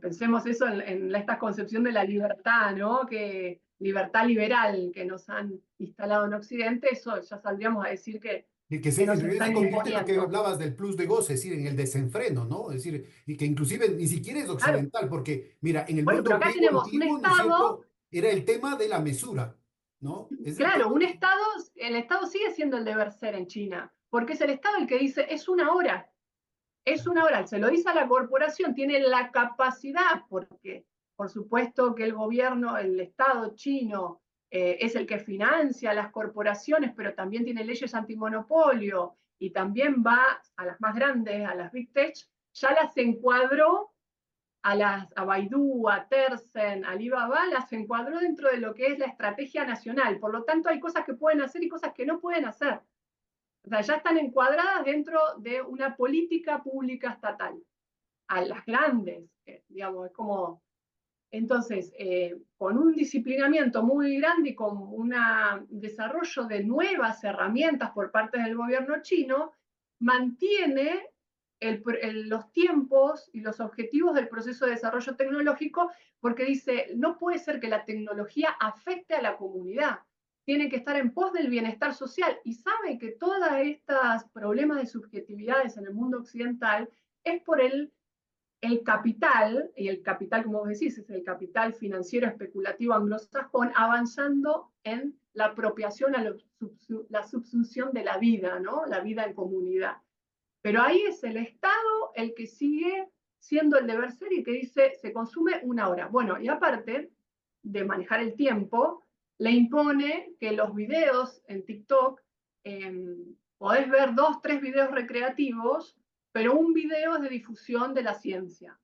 Speaker 2: Pensemos eso en esta concepción de la libertad, ¿no? Que libertad liberal que nos han instalado en Occidente, eso ya saldríamos a decir que
Speaker 1: en
Speaker 2: nos
Speaker 1: realidad se
Speaker 2: están
Speaker 1: convierte en lo que
Speaker 2: imponiendo.
Speaker 1: hablabas del plus de goce, es decir, en el desenfreno, ¿no? Es decir, y que inclusive ni siquiera es
Speaker 2: Claro.
Speaker 1: occidental, porque mira, en el
Speaker 2: Bueno, pero
Speaker 1: mundo
Speaker 2: acá
Speaker 1: griego
Speaker 2: tenemos un
Speaker 1: antiguo, ¿no es
Speaker 2: Estado.
Speaker 1: cierto? Era el tema de la mesura, ¿no? Es el tema
Speaker 2: Claro, un
Speaker 1: de...
Speaker 2: Estado, el Estado sigue siendo el deber ser en China, porque es el Estado el que dice, es 1 hora, se lo dice a la corporación, tiene la capacidad, porque por supuesto que el gobierno, el Estado chino es el que financia a las corporaciones, pero también tiene leyes antimonopolio y también va a las más grandes, a las Big Tech, ya las encuadró a Baidu, a Tencent, a Alibaba, las encuadró dentro de lo que es la estrategia nacional. Por lo tanto, hay cosas que pueden hacer y cosas que no pueden hacer. O sea, ya están encuadradas dentro de una política pública estatal. A las grandes, digamos, es como. Entonces, con un disciplinamiento muy grande y con un desarrollo de nuevas herramientas por parte del gobierno chino, mantiene los tiempos y los objetivos del proceso de desarrollo tecnológico, porque dice, no puede ser que la tecnología afecte a la comunidad, tiene que estar en pos del bienestar social, y sabe que todos estos problemas de subjetividades en el mundo occidental es por el capital, y el capital, como vos decís, es el capital financiero especulativo anglosajón, avanzando en la apropiación a la subsunción de la vida, ¿no? La vida en comunidad. Pero ahí es el Estado el que sigue siendo el deber ser y que dice, se consume 1 hora. Bueno, y aparte de manejar el tiempo, le impone que los videos en TikTok, podés ver 2, 3 videos recreativos, pero un video es de difusión de la ciencia.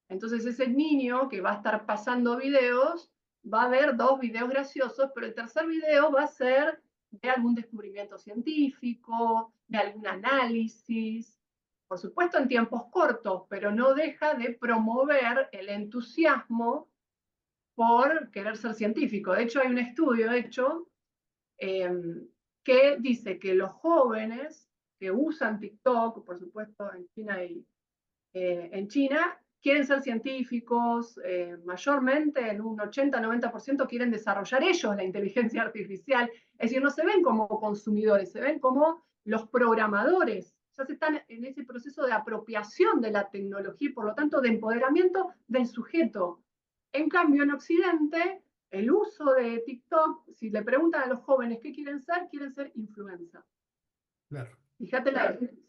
Speaker 2: Entonces ese niño que va a estar pasando videos, va a ver 2 videos graciosos, pero el tercer video va a ser de algún descubrimiento científico, de algún análisis, por supuesto en tiempos cortos, pero no deja de promover el entusiasmo por querer ser científico. De hecho, hay un estudio hecho que dice que los jóvenes que usan TikTok, por supuesto en China en China, quieren ser científicos, mayormente en un 80-90% quieren desarrollar ellos la inteligencia artificial, es decir, no se ven como consumidores, se ven como los programadores, ya se están en ese proceso de apropiación de la tecnología y por lo tanto de empoderamiento del sujeto. En cambio, en Occidente, el uso de TikTok, si le preguntan a los jóvenes qué quieren ser influencers.
Speaker 1: Claro.
Speaker 2: Fíjate la diferencia.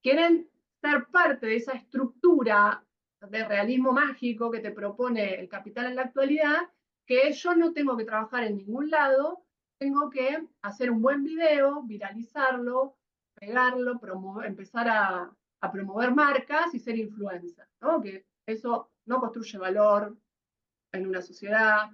Speaker 2: Quieren ser parte de esa estructura de realismo mágico que te propone el capital en la actualidad, que yo no tengo que trabajar en ningún lado, tengo que hacer un buen video, viralizarlo, pegarlo, empezar a promover marcas y ser influencer, ¿no? Que eso no construye valor en una sociedad,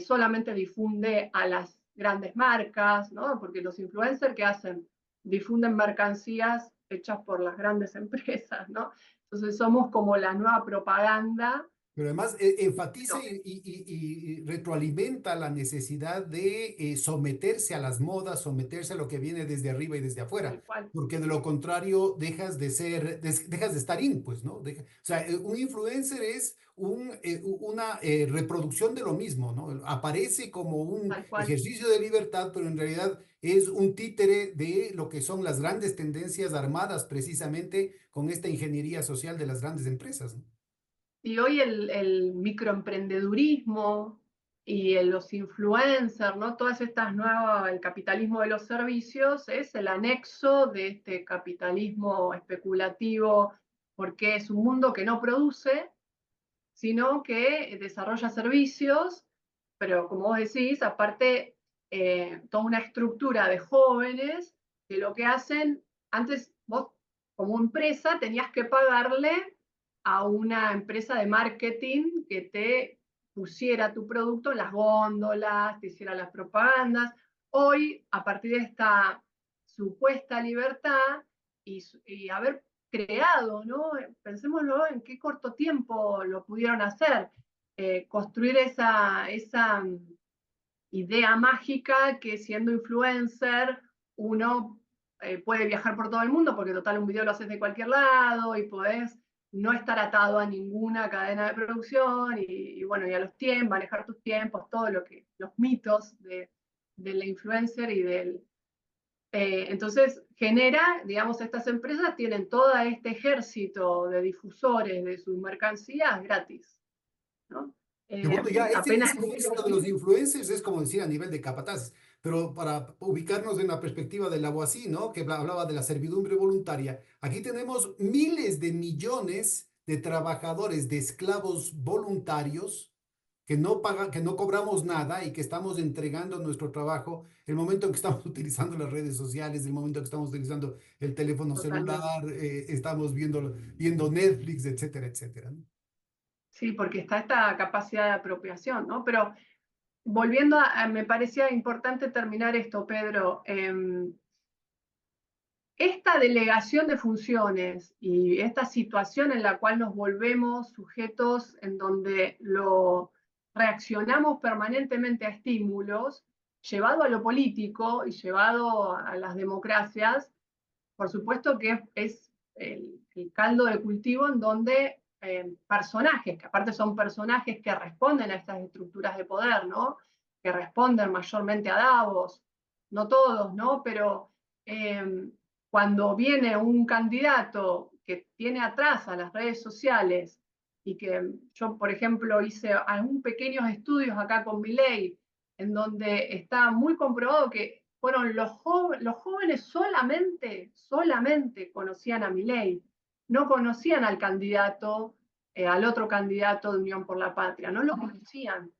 Speaker 2: solamente difunde a las grandes marcas, ¿no? Porque los influencers, ¿qué hacen? Difunden mercancías hechas por las grandes empresas, ¿no? Entonces somos como la nueva propaganda.
Speaker 1: Pero además enfatiza
Speaker 2: No,
Speaker 1: y retroalimenta la necesidad de someterse a las modas, someterse a lo que viene desde arriba y desde afuera,
Speaker 2: tal cual.
Speaker 1: porque de lo contrario dejas de ser, dejas de estar in, pues, ¿no? O sea, un influencer es una reproducción de lo mismo, ¿no? Aparece como un
Speaker 2: Tal cual.
Speaker 1: ejercicio de libertad, pero en realidad es un títere de lo que son las grandes tendencias armadas precisamente con esta ingeniería social de las grandes empresas, ¿no?
Speaker 2: Y hoy el microemprendedurismo y los influencers, ¿no? Todas estas nuevas, el capitalismo de los servicios es el anexo de este capitalismo especulativo, porque es un mundo que no produce, sino que desarrolla servicios, pero como vos decís, aparte, toda una estructura de jóvenes que lo que hacen, antes vos como empresa tenías que pagarle a una empresa de marketing que te pusiera tu producto en las góndolas, te hiciera las propagandas. Hoy, a partir de esta supuesta libertad y haber creado, ¿no? Pensémoslo en qué corto tiempo lo pudieron hacer, construir esa idea mágica que siendo influencer uno puede viajar por todo el mundo, porque total un video lo haces de cualquier lado y podés no estar atado a ninguna cadena de producción y bueno, y a los tiempos, manejar tus tiempos, todo lo que, los mitos de la influencer y del, entonces genera, digamos, estas empresas tienen todo este ejército de difusores de sus mercancías gratis, ¿no?
Speaker 1: Que bueno, ya
Speaker 2: Apenas...
Speaker 1: ese ejército de los influencers es como decir a nivel de capataces, pero para ubicarnos en la perspectiva del Lavoisier, ¿no? Que hablaba de la servidumbre voluntaria, aquí tenemos miles de millones de trabajadores, de esclavos voluntarios que no pagan, que no cobramos nada y que estamos entregando nuestro trabajo el momento en que estamos utilizando las redes sociales, el momento en que estamos utilizando el teléfono
Speaker 2: Totalmente.
Speaker 1: celular, estamos viendo Netflix, etcétera, etcétera, ¿no?
Speaker 2: Sí, porque está esta capacidad de apropiación, ¿no? Pero volviendo me parecía importante terminar esto, Pedro. Esta delegación de funciones y esta situación en la cual nos volvemos sujetos en donde reaccionamos permanentemente a estímulos, llevado a lo político y llevado a las democracias, por supuesto que es el caldo de cultivo en donde personajes, que aparte son personajes que responden a estas estructuras de poder, ¿no? Que responden mayormente a Davos, no todos, ¿no? Pero cuando viene un candidato que tiene atrás a las redes sociales y que yo, por ejemplo, hice algunos pequeños estudios acá con Milei, en donde está muy comprobado que fueron los jóvenes solamente conocían a Milei, no conocían al candidato, al otro candidato de Unión por la Patria, no lo conocían,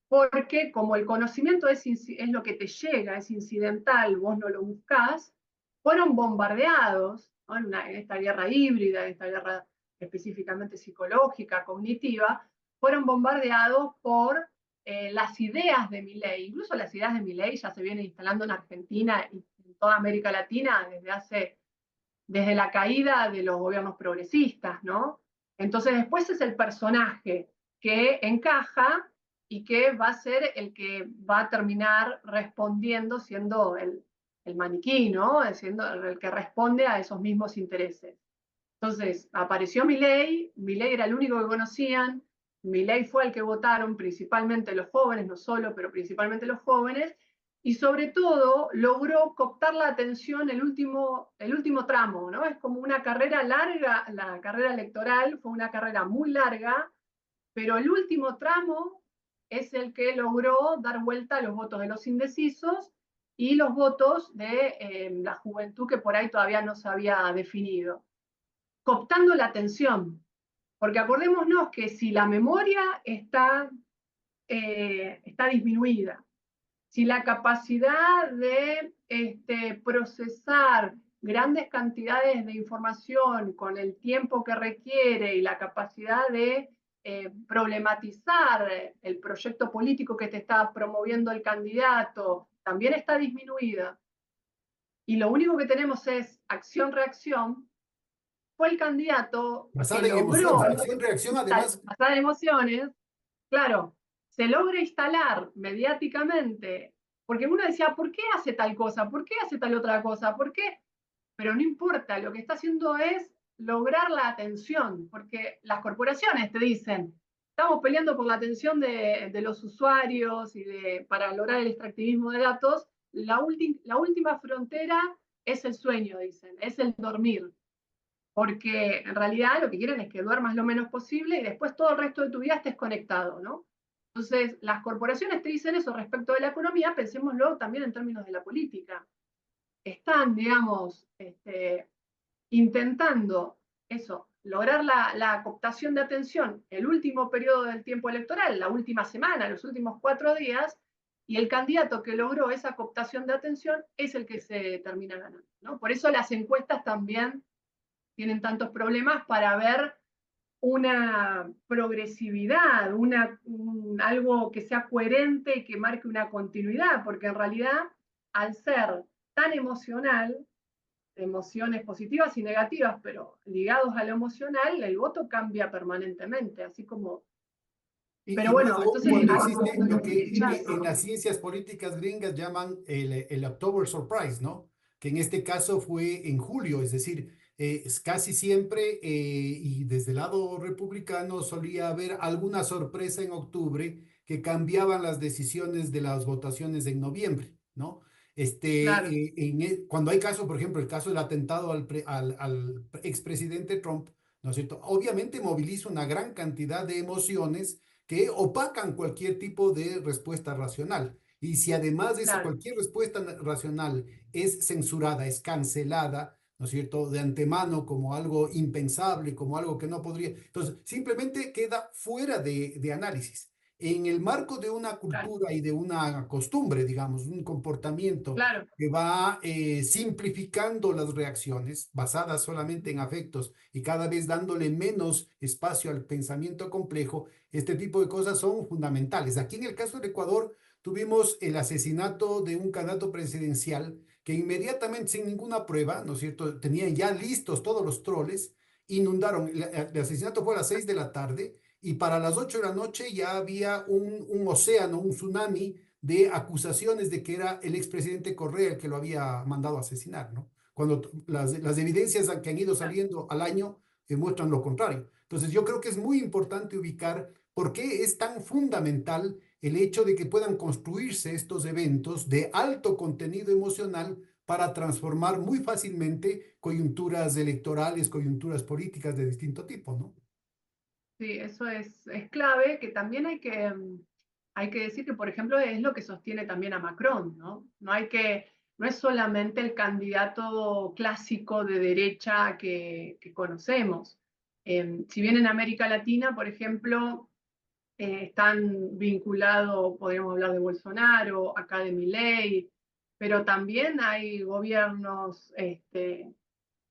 Speaker 2: porque como el conocimiento es lo que te llega, es incidental, vos no lo buscás, fueron bombardeados, ¿no? En esta guerra híbrida, en esta guerra específicamente psicológica, cognitiva, fueron bombardeados por las ideas de Milei. Incluso las ideas de Milei ya se vienen instalando en Argentina y en toda América Latina desde la caída de los gobiernos progresistas, ¿no? Entonces después es el personaje que encaja y que va a ser el que va a terminar respondiendo siendo el maniquí, ¿no? Siendo el que responde a esos mismos intereses. Entonces apareció Milei, Milei era el único que conocían, Milei fue el que votaron, principalmente los jóvenes, no solo, pero principalmente los jóvenes, y sobre todo logró cooptar la atención el último tramo, ¿no? Es como una carrera larga, la carrera electoral fue una carrera muy larga, pero el último tramo es el que logró dar vuelta a los votos de los indecisos y los votos de la juventud que por ahí todavía no se había definido, cooptando la atención. Porque acordémonos que si la memoria está disminuida, si la capacidad de procesar grandes cantidades de información con el tiempo que requiere y la capacidad de problematizar el proyecto político que te está promoviendo el candidato también está disminuida, y lo único que tenemos es acción-reacción, fue el candidato que
Speaker 1: Basada en
Speaker 2: logró,
Speaker 1: emociones, acción-reacción, además.
Speaker 2: basada en emociones, claro, se logra instalar mediáticamente, porque uno decía, ¿por qué hace tal cosa? ¿Por qué hace tal otra cosa? ¿Por qué? Pero no importa, lo que está haciendo es lograr la atención, porque las corporaciones te dicen, estamos peleando por la atención de los usuarios y para lograr el extractivismo de datos, la última frontera es el sueño, dicen, es el dormir, porque en realidad lo que quieren es que duermas lo menos posible y después todo el resto de tu vida estés conectado, ¿no? Entonces, las corporaciones te dicen eso respecto de la economía, pensémoslo también en términos de la política. Están, digamos, intentando eso, lograr la cooptación de atención el último periodo del tiempo electoral, la última semana, los últimos 4 días, y el candidato que logró esa cooptación de atención es el que se termina ganando, ¿no? Por eso las encuestas también tienen tantos problemas para ver una progresividad, algo que sea coherente y que marque una continuidad, porque en realidad, al ser tan emocional, emociones positivas y negativas, pero ligados a lo emocional, el voto cambia permanentemente, así como... Pero
Speaker 1: Y más
Speaker 2: bueno,
Speaker 1: aún
Speaker 2: entonces...
Speaker 1: cuando existe lo que en las ciencias políticas gringas llaman el October Surprise, ¿no? Que en este caso fue en julio, es decir, es casi siempre, y desde el lado republicano solía haber alguna sorpresa en octubre que cambiaban las decisiones de las votaciones en noviembre, ¿no?
Speaker 2: Claro,
Speaker 1: Cuando hay caso, por ejemplo, el caso del atentado al expresidente Trump, ¿no es cierto? Obviamente moviliza una gran cantidad de emociones que opacan cualquier tipo de respuesta racional. Y si además de esa
Speaker 2: claro,
Speaker 1: cualquier respuesta racional es censurada, es cancelada, ¿no es cierto?, de antemano como algo impensable, como algo que no podría, entonces simplemente queda fuera de análisis. En el marco de una
Speaker 2: claro,
Speaker 1: cultura y de una costumbre, digamos, un comportamiento
Speaker 2: claro,
Speaker 1: que va simplificando las reacciones basadas solamente en afectos y cada vez dándole menos espacio al pensamiento complejo, este tipo de cosas son fundamentales. Aquí en el caso del Ecuador tuvimos el asesinato de un candidato presidencial que inmediatamente, sin ninguna prueba, ¿no es cierto?, tenían ya listos todos los troles, inundaron. El asesinato fue a las 6 de la tarde y para las 8 de la noche ya había un océano, un tsunami de acusaciones de que era el expresidente Correa el que lo había mandado a asesinar, ¿no? Cuando las evidencias que han ido
Speaker 2: claro.
Speaker 1: saliendo al año muestran lo contrario. Entonces yo creo que es muy importante ubicar por qué es tan fundamental el hecho de que puedan construirse estos eventos de alto contenido emocional para transformar muy fácilmente coyunturas electorales, coyunturas políticas de distinto tipo, ¿no?
Speaker 2: Sí, eso es clave, que también hay que decir que, por ejemplo, es lo que sostiene también a Macron, ¿no? No es solamente el candidato clásico de derecha que conocemos. Si bien en América Latina, por ejemplo, están vinculados, podríamos hablar de Bolsonaro, acá de Milei, pero también hay gobiernos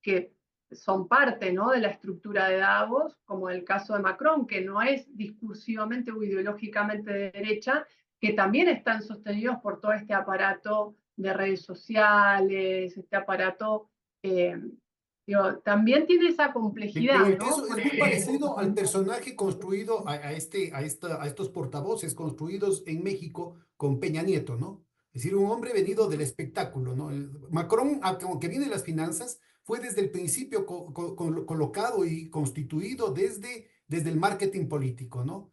Speaker 2: que son parte, ¿no?, de la estructura de Davos, como el caso de Macron, que no es discursivamente o ideológicamente de derecha, que también están sostenidos por todo este aparato de redes sociales, este aparato, digo, también tiene esa
Speaker 1: En
Speaker 2: complejidad,
Speaker 1: el
Speaker 2: ¿no?
Speaker 1: caso es muy
Speaker 2: Porque,
Speaker 1: parecido al personaje construido, a estos portavoces construidos en México con Peña Nieto, ¿no? Es decir, un hombre venido del espectáculo, ¿no? Macron, aunque viene de las finanzas, fue desde el principio colocado y constituido desde el marketing político, ¿no?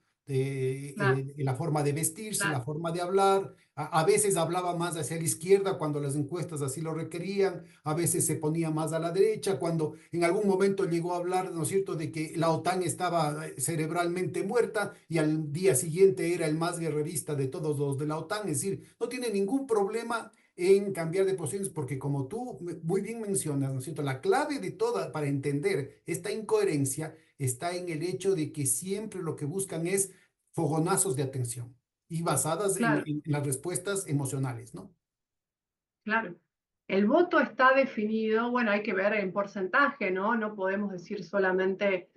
Speaker 2: claro,
Speaker 1: La forma de vestirse, la
Speaker 2: claro,
Speaker 1: forma de hablar, a veces hablaba más hacia la izquierda cuando las encuestas así lo requerían, a veces se ponía más a la derecha, cuando en algún momento llegó a hablar, ¿no es cierto?, de que la OTAN estaba cerebralmente muerta y al día siguiente era el más guerrerista de todos los de la OTAN, es decir, no tiene ningún problema en cambiar de posiciones, porque como tú muy bien mencionas, ¿no es cierto?, la clave de toda para entender esta incoherencia está en el hecho de que siempre lo que buscan es fogonazos de atención y basadas
Speaker 2: claro.
Speaker 1: en las respuestas emocionales, ¿no?
Speaker 2: Claro. El voto está definido, bueno, hay que ver en porcentaje, ¿no? No podemos decir solamente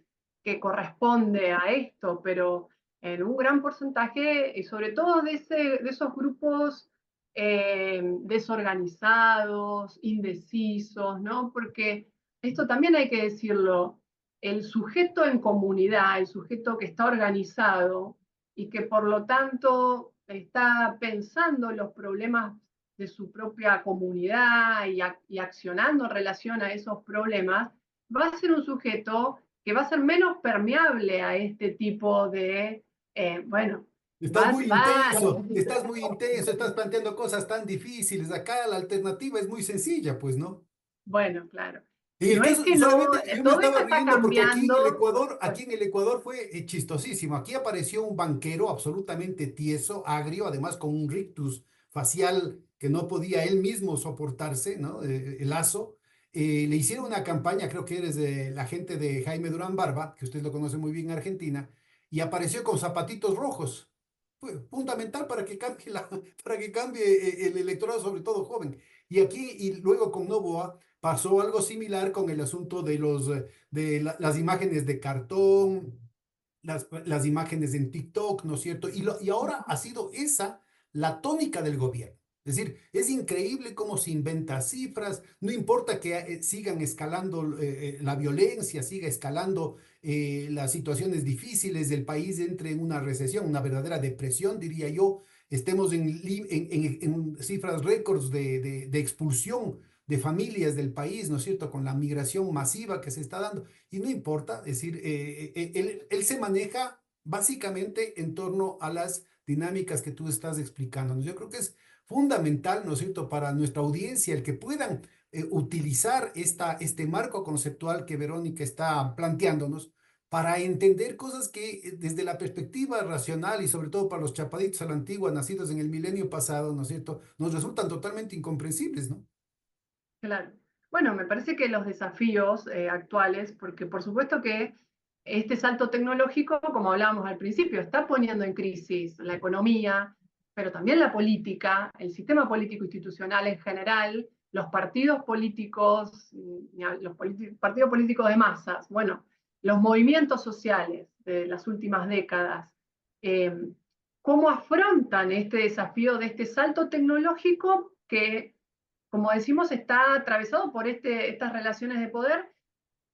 Speaker 2: que corresponde a esto, pero en un gran porcentaje, y sobre todo de esos grupos desorganizados, indecisos, ¿no? Porque esto también hay que decirlo, el sujeto en comunidad, el sujeto que está organizado y que por lo tanto está pensando los problemas de su propia comunidad y accionando en relación a esos problemas, va a ser un sujeto que va a ser menos permeable a este tipo de, bueno,
Speaker 1: Estás muy intenso, estás planteando cosas tan difíciles. Acá la alternativa es muy sencilla, pues, ¿no?
Speaker 2: bueno, claro.
Speaker 1: En el
Speaker 2: No es
Speaker 1: caso,
Speaker 2: que no,
Speaker 1: solamente yo me
Speaker 2: todo
Speaker 1: estaba
Speaker 2: esto está
Speaker 1: riendo porque
Speaker 2: cambiando.
Speaker 1: aquí en el Ecuador fue chistosísimo. Aquí apareció un banquero absolutamente tieso, agrio, además con un rictus facial que no podía él mismo soportarse, ¿no? El lazo. Le hicieron una campaña, creo que eres de la gente de Jaime Durán Barba, que usted lo conoce muy bien en Argentina, y apareció con zapatitos rojos. Fue fundamental para que cambie para que cambie el electorado, sobre todo joven. Y aquí, y luego con Novoa pasó algo similar con el asunto de las imágenes de cartón, las imágenes en TikTok, ¿no es cierto? Y ahora ha sido esa la tónica del gobierno. Es decir, es increíble cómo se inventa cifras, no importa que sigan escalando la violencia, siga escalando las situaciones difíciles del país, entre en una recesión, una verdadera depresión, diría yo, estemos en cifras récords de expulsión de familias del país, ¿no es cierto?, con la migración masiva que se está dando. Y no importa, es decir, él se maneja básicamente en torno a las dinámicas que tú estás explicándonos. Yo creo que es fundamental, ¿no es cierto?, para nuestra audiencia el que puedan utilizar este marco conceptual que Verónica está planteándonos para entender cosas que desde la perspectiva racional y sobre todo para los chapaditos a la antigua, nacidos en el milenio pasado, ¿no es cierto?, nos resultan totalmente incomprensibles, ¿no?
Speaker 2: Claro. Bueno, me parece que los desafíos actuales, porque por supuesto que este salto tecnológico, como hablábamos al principio, está poniendo en crisis la economía, pero también la política, el sistema político institucional en general, los partidos políticos, partidos políticos de masas, bueno, los movimientos sociales de las últimas décadas. eh, ¿Cómo afrontan este desafío de este salto tecnológico que, como decimos, está atravesado por estas relaciones de poder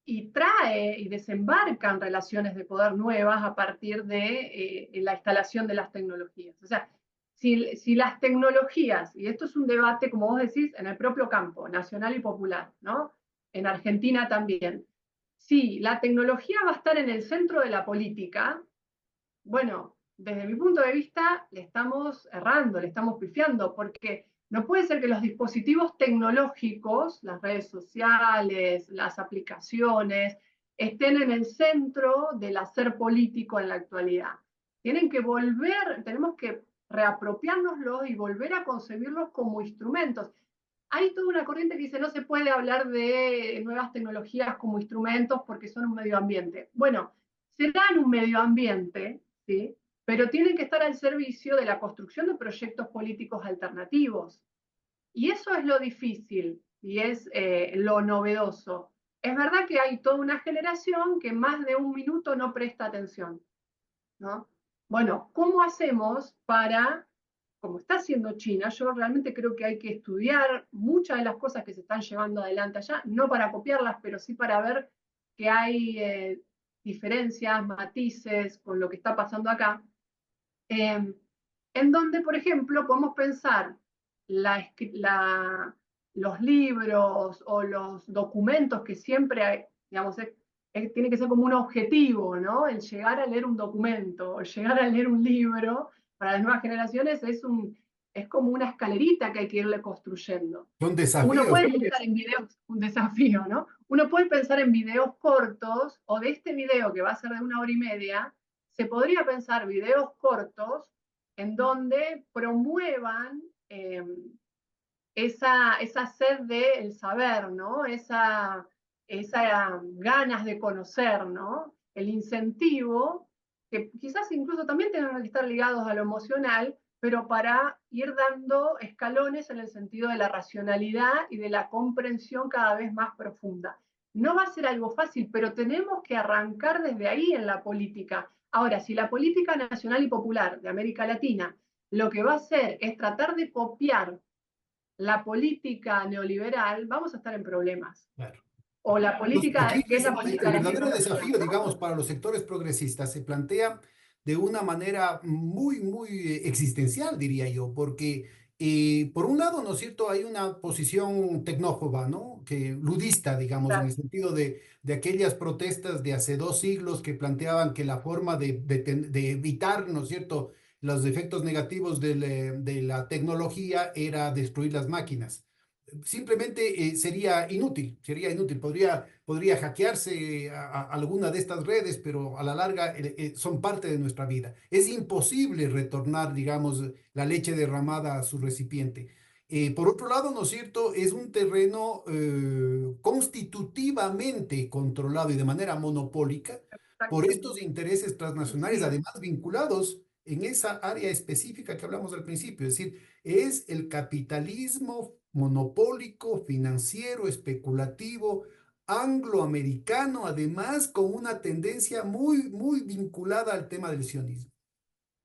Speaker 2: y trae y desembarcan relaciones de poder nuevas a partir de la instalación de las tecnologías? O sea, si las tecnologías, y esto es un debate, como vos decís, en el propio campo, nacional y popular, ¿no? En Argentina también. si la tecnología va a estar en el centro de la política, bueno, desde mi punto de vista le estamos errando, le estamos pifiando, porque no puede ser que los dispositivos tecnológicos, las redes sociales, las aplicaciones, estén en el centro del hacer político en la actualidad. Tienen que volver, tenemos que reapropiárnoslos y volver a concebirlos como instrumentos. Hay toda una corriente que dice no se puede hablar de nuevas tecnologías como instrumentos porque son un medio ambiente. Bueno, serán un medio ambiente, ¿sí? Pero tienen que estar al servicio de la construcción de proyectos políticos alternativos. Y eso es lo difícil y es lo novedoso. Es verdad que hay toda una generación que más de un minuto no presta atención, ¿no? Bueno, ¿cómo hacemos para, como está haciendo China, yo realmente creo que hay que estudiar muchas de las cosas que se están llevando adelante allá, no para copiarlas, pero sí para ver que hay diferencias, matices con lo que está pasando acá, eh, en donde, por ejemplo, podemos pensar la, los libros o los documentos que siempre hay, digamos, tiene que ser como un objetivo, ¿no? El llegar a leer un documento o llegar a leer un libro para las nuevas generaciones es como una escalerita que hay que irle construyendo.
Speaker 1: Son
Speaker 2: Uno
Speaker 1: desafíos.
Speaker 2: puede pensar en videos, un desafío, ¿no? Uno puede pensar en videos cortos o de este video que va a ser de 1 hora y media, se podría pensar videos cortos en donde promuevan esa sed del saber, ¿no? Esa ganas de conocer, ¿no? El incentivo, que quizás incluso también tengan que estar ligados a lo emocional, pero para ir dando escalones en el sentido de la racionalidad y de la comprensión cada vez más profunda. No va a ser algo fácil, pero tenemos que arrancar desde ahí en la política. Ahora, si la política nacional y popular de América Latina lo que va a hacer es tratar de copiar la política neoliberal, vamos a estar en problemas.
Speaker 1: Claro.
Speaker 2: O la política,
Speaker 1: Aquí
Speaker 2: que es la política
Speaker 1: el
Speaker 2: de la
Speaker 1: verdadero
Speaker 2: tecnología,
Speaker 1: desafío, digamos,
Speaker 2: ¿no?
Speaker 1: para los sectores progresistas se plantea de una manera muy existencial, diría yo, porque por un lado, ¿no es cierto?, hay una posición tecnófoba, ¿no?, que ludista, digamos, en el
Speaker 2: Claro,
Speaker 1: sentido de aquellas protestas de hace 2 siglos que planteaban que la forma de evitar, ¿no es cierto?, los efectos negativos de la tecnología era destruir las máquinas. Simplemente sería inútil, podría hackearse a alguna de estas redes, pero a la larga son parte de nuestra vida. Es imposible retornar, digamos, la leche derramada a su recipiente. Por otro lado, ¿no es cierto? Es un terreno constitutivamente controlado y de manera monopólica por
Speaker 2: exactamente.
Speaker 1: estos intereses
Speaker 2: Sí,
Speaker 1: transnacionales,
Speaker 2: sí,
Speaker 1: además vinculados en esa área específica que hablamos al principio, es decir, es el capitalismo monopólico, financiero, especulativo, angloamericano, además con una tendencia muy vinculada al tema del sionismo,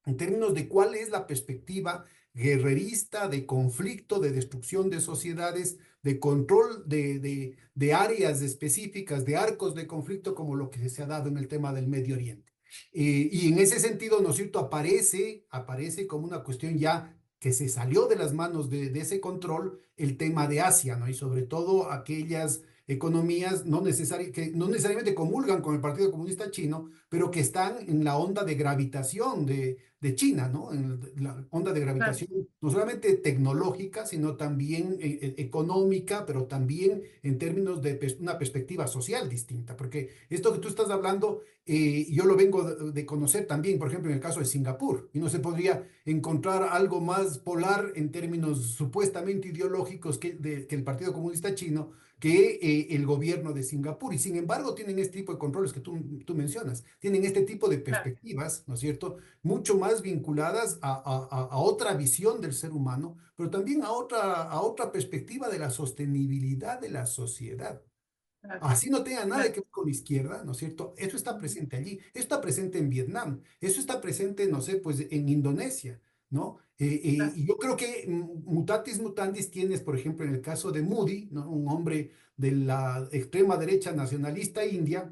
Speaker 1: en términos de cuál es la perspectiva guerrerista, de conflicto, de destrucción de sociedades, de control de áreas específicas, de arcos de conflicto, como lo que se ha dado en el tema del Medio Oriente. Y en ese sentido, ¿no es cierto?, aparece como una cuestión ya que se salió de las manos de ese control el tema de Asia, ¿no? Y sobre todo aquellas economías que no necesariamente comulgan con el Partido Comunista Chino, pero que están en la onda de gravitación de China, ¿no? En la onda de
Speaker 2: claro,
Speaker 1: gravitación no solamente tecnológica, sino también económica, pero también en términos de una perspectiva social distinta, porque esto que tú estás hablando, yo lo vengo de conocer también, por ejemplo, en el caso de Singapur, y no se podría encontrar algo más polar en términos supuestamente ideológicos que el Partido Comunista Chino, que el gobierno de Singapur. Y sin embargo tienen este tipo de controles que tú mencionas, tienen este tipo de
Speaker 2: claro,
Speaker 1: perspectivas, ¿no es cierto?, mucho más vinculadas a otra visión del ser humano, pero también a otra perspectiva de la sostenibilidad de la sociedad.
Speaker 2: claro,
Speaker 1: Así no tenga nada
Speaker 2: claro.
Speaker 1: que ver con la izquierda, ¿no es cierto? Eso está
Speaker 2: Ujú.
Speaker 1: presente allí, eso está presente en Vietnam, eso está presente, no sé, pues en Indonesia, ¿no?
Speaker 2: Claro.
Speaker 1: Y yo creo que mutatis mutandis tienes, por ejemplo, en el caso de Modi, ¿no?, un hombre de la extrema derecha nacionalista india,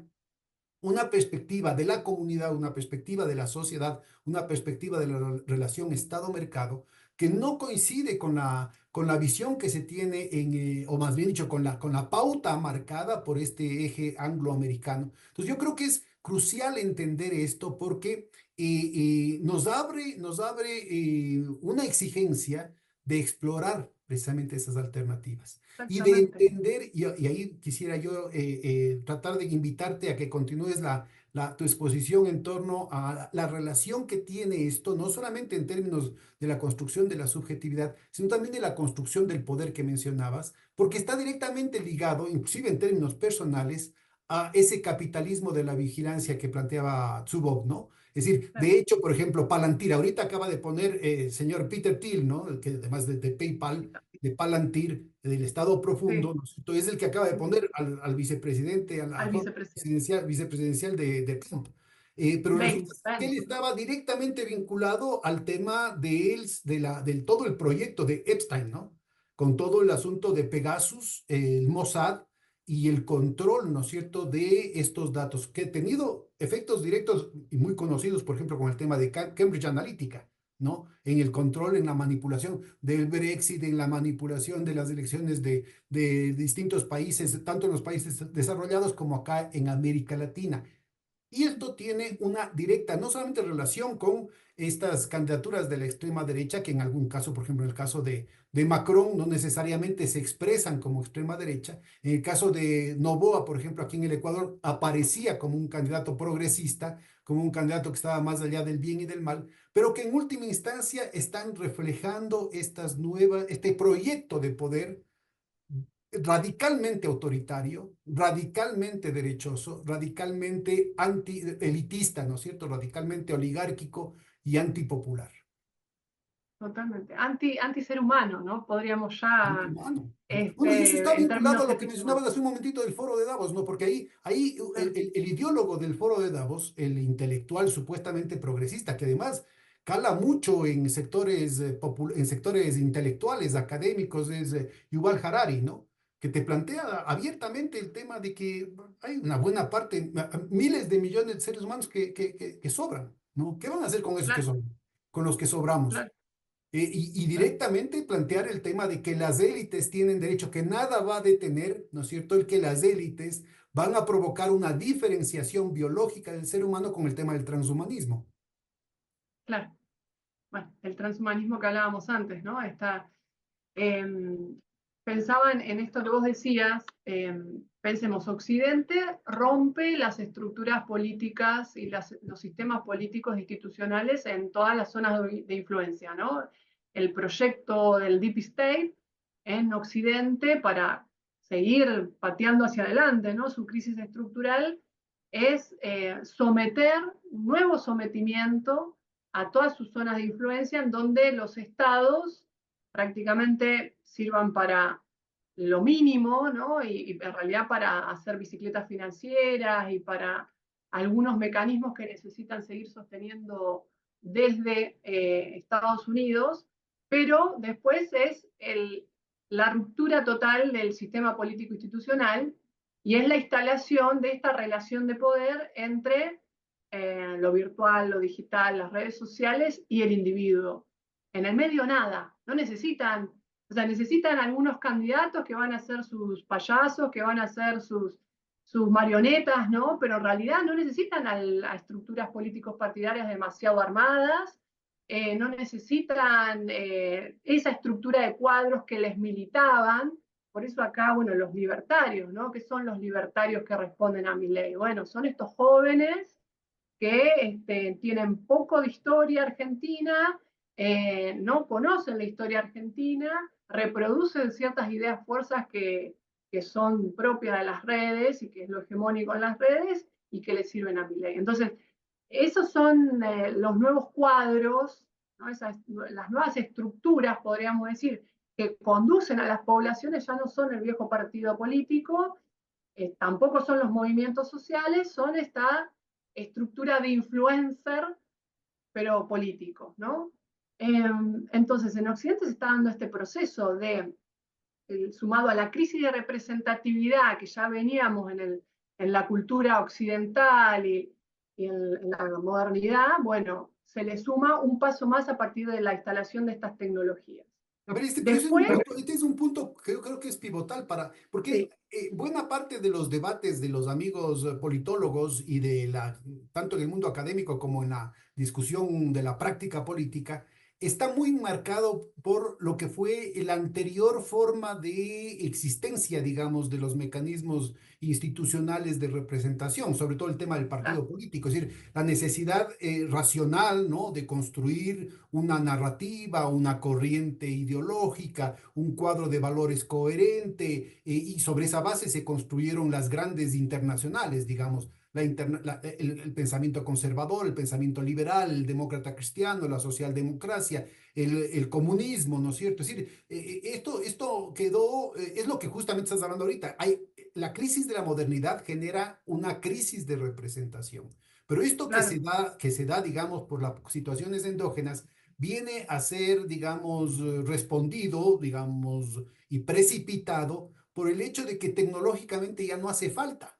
Speaker 1: una perspectiva de la comunidad, una perspectiva de la sociedad, una perspectiva de la relación Estado-mercado, que no coincide con la visión que se tiene o más bien dicho, con la pauta marcada por este eje angloamericano. Entonces yo creo que es crucial entender esto porque nos abre una exigencia de explorar precisamente esas alternativas y de
Speaker 2: Exactamente.
Speaker 1: entender, y ahí quisiera yo tratar de invitarte a que continúes tu exposición en torno a la relación que tiene esto, no solamente en términos de la construcción de la subjetividad, sino también de la construcción del poder que mencionabas, porque está directamente ligado, inclusive en términos personales, a ese capitalismo de la vigilancia que planteaba Zuboff, ¿no? Es decir, de hecho, por ejemplo, Palantir, ahorita acaba de poner señor Peter Thiel, ¿no? Que además de PayPal, de Palantir, del Estado profundo,
Speaker 2: Sí,
Speaker 1: ¿no es cierto? Es el que acaba de
Speaker 2: ujú,
Speaker 1: poner al vicepresidente,
Speaker 2: al vicepresidente.
Speaker 1: vicepresidencial de Trump. Pero resulta
Speaker 2: Pence,
Speaker 1: que él
Speaker 2: Pence.
Speaker 1: estaba directamente vinculado al tema del todo el proyecto de Epstein, ¿no? Con todo el asunto de Pegasus, el Mossad y el control, ¿no es cierto?, de estos datos, que ha tenido efectos directos y muy conocidos, por ejemplo, con el tema de Cambridge Analytica, ¿no? En el control, en la manipulación del Brexit, en la manipulación de las elecciones de distintos países, tanto en los países desarrollados como acá en América Latina. Y esto tiene una directa, no solamente relación con estas candidaturas de la extrema derecha, que en algún caso, por ejemplo, en el caso de Macron, no necesariamente se expresan como extrema derecha. En el caso de Noboa, por ejemplo, aquí en el Ecuador, aparecía como un candidato progresista, como un candidato que estaba más allá del bien y del mal, pero que en última instancia están reflejando este proyecto de poder radicalmente autoritario, radicalmente derechoso, radicalmente anti-elitista, ¿no es cierto? Radicalmente oligárquico y antipopular.
Speaker 2: Totalmente. Anti ser humano, ¿no? Podríamos ya,
Speaker 1: Anti-humano. Bueno, y eso está
Speaker 2: en
Speaker 1: vinculado a
Speaker 2: términos
Speaker 1: lo que mencionabas hace un
Speaker 2: epistemológicos.
Speaker 1: momentito del foro de Davos, ¿no? Porque ahí
Speaker 2: Claro,
Speaker 1: el ideólogo del foro de Davos, el intelectual supuestamente progresista, que además cala mucho en sectores intelectuales, académicos, es Yuval Harari, ¿no? Que te plantea abiertamente el tema de que hay una buena parte, miles de millones de seres humanos que sobran, ¿no? ¿Qué van a hacer con esos que
Speaker 2: claro,
Speaker 1: sobran? Con los que sobramos.
Speaker 2: claro,
Speaker 1: Y
Speaker 2: claro.
Speaker 1: directamente plantear el tema de que las élites tienen derecho, que nada va a detener, ¿no es cierto?, el que las élites van a provocar una diferenciación biológica del ser humano con el tema del transhumanismo.
Speaker 2: Claro. Bueno, el transhumanismo que hablábamos antes, ¿no? Eh, pensaban en esto que vos decías, pensemos, Occidente rompe las estructuras políticas y los sistemas políticos institucionales en todas las zonas de influencia, ¿no? El proyecto del Deep State en Occidente para seguir pateando hacia adelante, ¿no? Su crisis estructural es someter, un nuevo sometimiento a todas sus zonas de influencia en donde los estados prácticamente sirvan para lo mínimo, ¿no? Y en realidad para hacer bicicletas financieras y para algunos mecanismos que necesitan seguir sosteniendo desde Estados Unidos, pero después es la ruptura total del sistema político institucional y es la instalación de esta relación de poder entre lo virtual, lo digital, las redes sociales y el individuo. En el medio nada, no necesitan, o sea, necesitan algunos candidatos que van a ser sus payasos, que van a ser sus marionetas, ¿no? Pero en realidad no necesitan a estructuras políticos partidarias demasiado armadas, no necesitan esa estructura de cuadros que les militaban. Por eso acá, bueno, los libertarios, ¿no? ¿Qué son los libertarios que responden a mi ley? Bueno, son estos jóvenes que tienen poco de historia argentina, no conocen la historia argentina, reproducen ciertas ideas, fuerzas que son propias de las redes y que es lo hegemónico en las redes y que le sirven a mi ley. Entonces, esos son los nuevos cuadros, ¿no? Las nuevas estructuras, podríamos decir, que conducen a las poblaciones, ya no son el viejo partido político, tampoco son los movimientos sociales, son esta estructura de influencer, pero político, ¿no? Entonces, en Occidente se está dando este proceso sumado a la crisis de representatividad que ya veníamos en la cultura occidental en la modernidad, bueno, se le suma un paso más a partir de la instalación de estas tecnologías.
Speaker 1: A ver, pero ese es un
Speaker 2: Después,
Speaker 1: punto, este es un punto que yo creo que es pivotal porque
Speaker 2: sí,
Speaker 1: buena parte de los debates de los amigos politólogos y tanto en el mundo académico como en la discusión de la práctica política, está muy marcado por lo que fue la anterior forma de existencia, digamos, de los mecanismos institucionales de representación, sobre todo el tema del
Speaker 2: claro,
Speaker 1: partido político, es decir, la necesidad racional, ¿no? De construir una narrativa, una corriente ideológica, un cuadro de valores coherente, y sobre esa base se construyeron las grandes internacionales, digamos, el pensamiento conservador, el pensamiento liberal, el demócrata cristiano, la socialdemocracia, el comunismo, ¿no es cierto? Es decir, esto quedó, es lo que justamente estás hablando ahorita. La crisis de la modernidad genera una crisis de representación. Pero esto
Speaker 2: claro,
Speaker 1: que se da, digamos, por las situaciones endógenas, viene a ser, digamos, respondido, digamos, y precipitado por el hecho de que tecnológicamente ya no hace falta.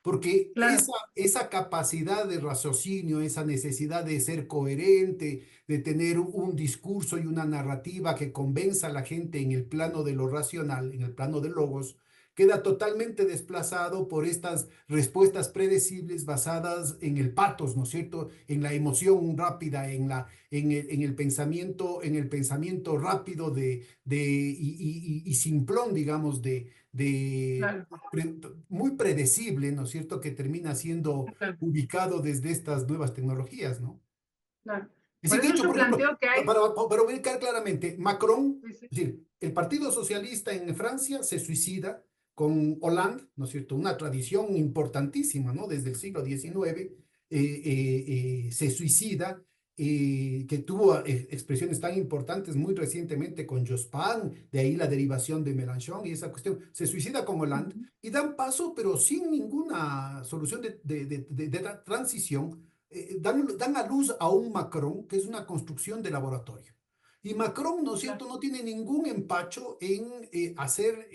Speaker 1: Porque
Speaker 2: claro,
Speaker 1: esa capacidad de raciocinio, esa necesidad de ser coherente, de tener un discurso y una narrativa que convenza a la gente en el plano de lo racional, en el plano de logos, queda totalmente desplazado por estas respuestas predecibles basadas en el patos, ¿no es cierto? En la emoción rápida, en el pensamiento rápido y simplón, digamos, de
Speaker 2: claro,
Speaker 1: pre- muy predecible, ¿no es cierto?, que termina siendo
Speaker 2: claro,
Speaker 1: ubicado desde estas nuevas tecnologías, ¿no?
Speaker 2: claro.
Speaker 1: Es
Speaker 2: Por
Speaker 1: decir, de
Speaker 2: eso
Speaker 1: hecho,
Speaker 2: yo
Speaker 1: por ejemplo,
Speaker 2: planteo que hay,
Speaker 1: para ubicar claramente, Macron,
Speaker 2: sí, sí,
Speaker 1: es decir, el Partido Socialista en Francia se suicida con Hollande, ¿no es cierto?, una tradición importantísima, ¿no?, desde el siglo XIX, se suicida, que tuvo expresiones tan importantes muy recientemente con Jospin, de ahí la derivación de Mélenchon y esa cuestión, se suicida con Hollande
Speaker 2: ujú,
Speaker 1: y dan paso, pero sin ninguna solución de transición, dan a luz a un Macron que es una construcción de laboratorio. Y Macron, ¿no es
Speaker 2: claro,
Speaker 1: cierto?, no tiene ningún empacho en hacer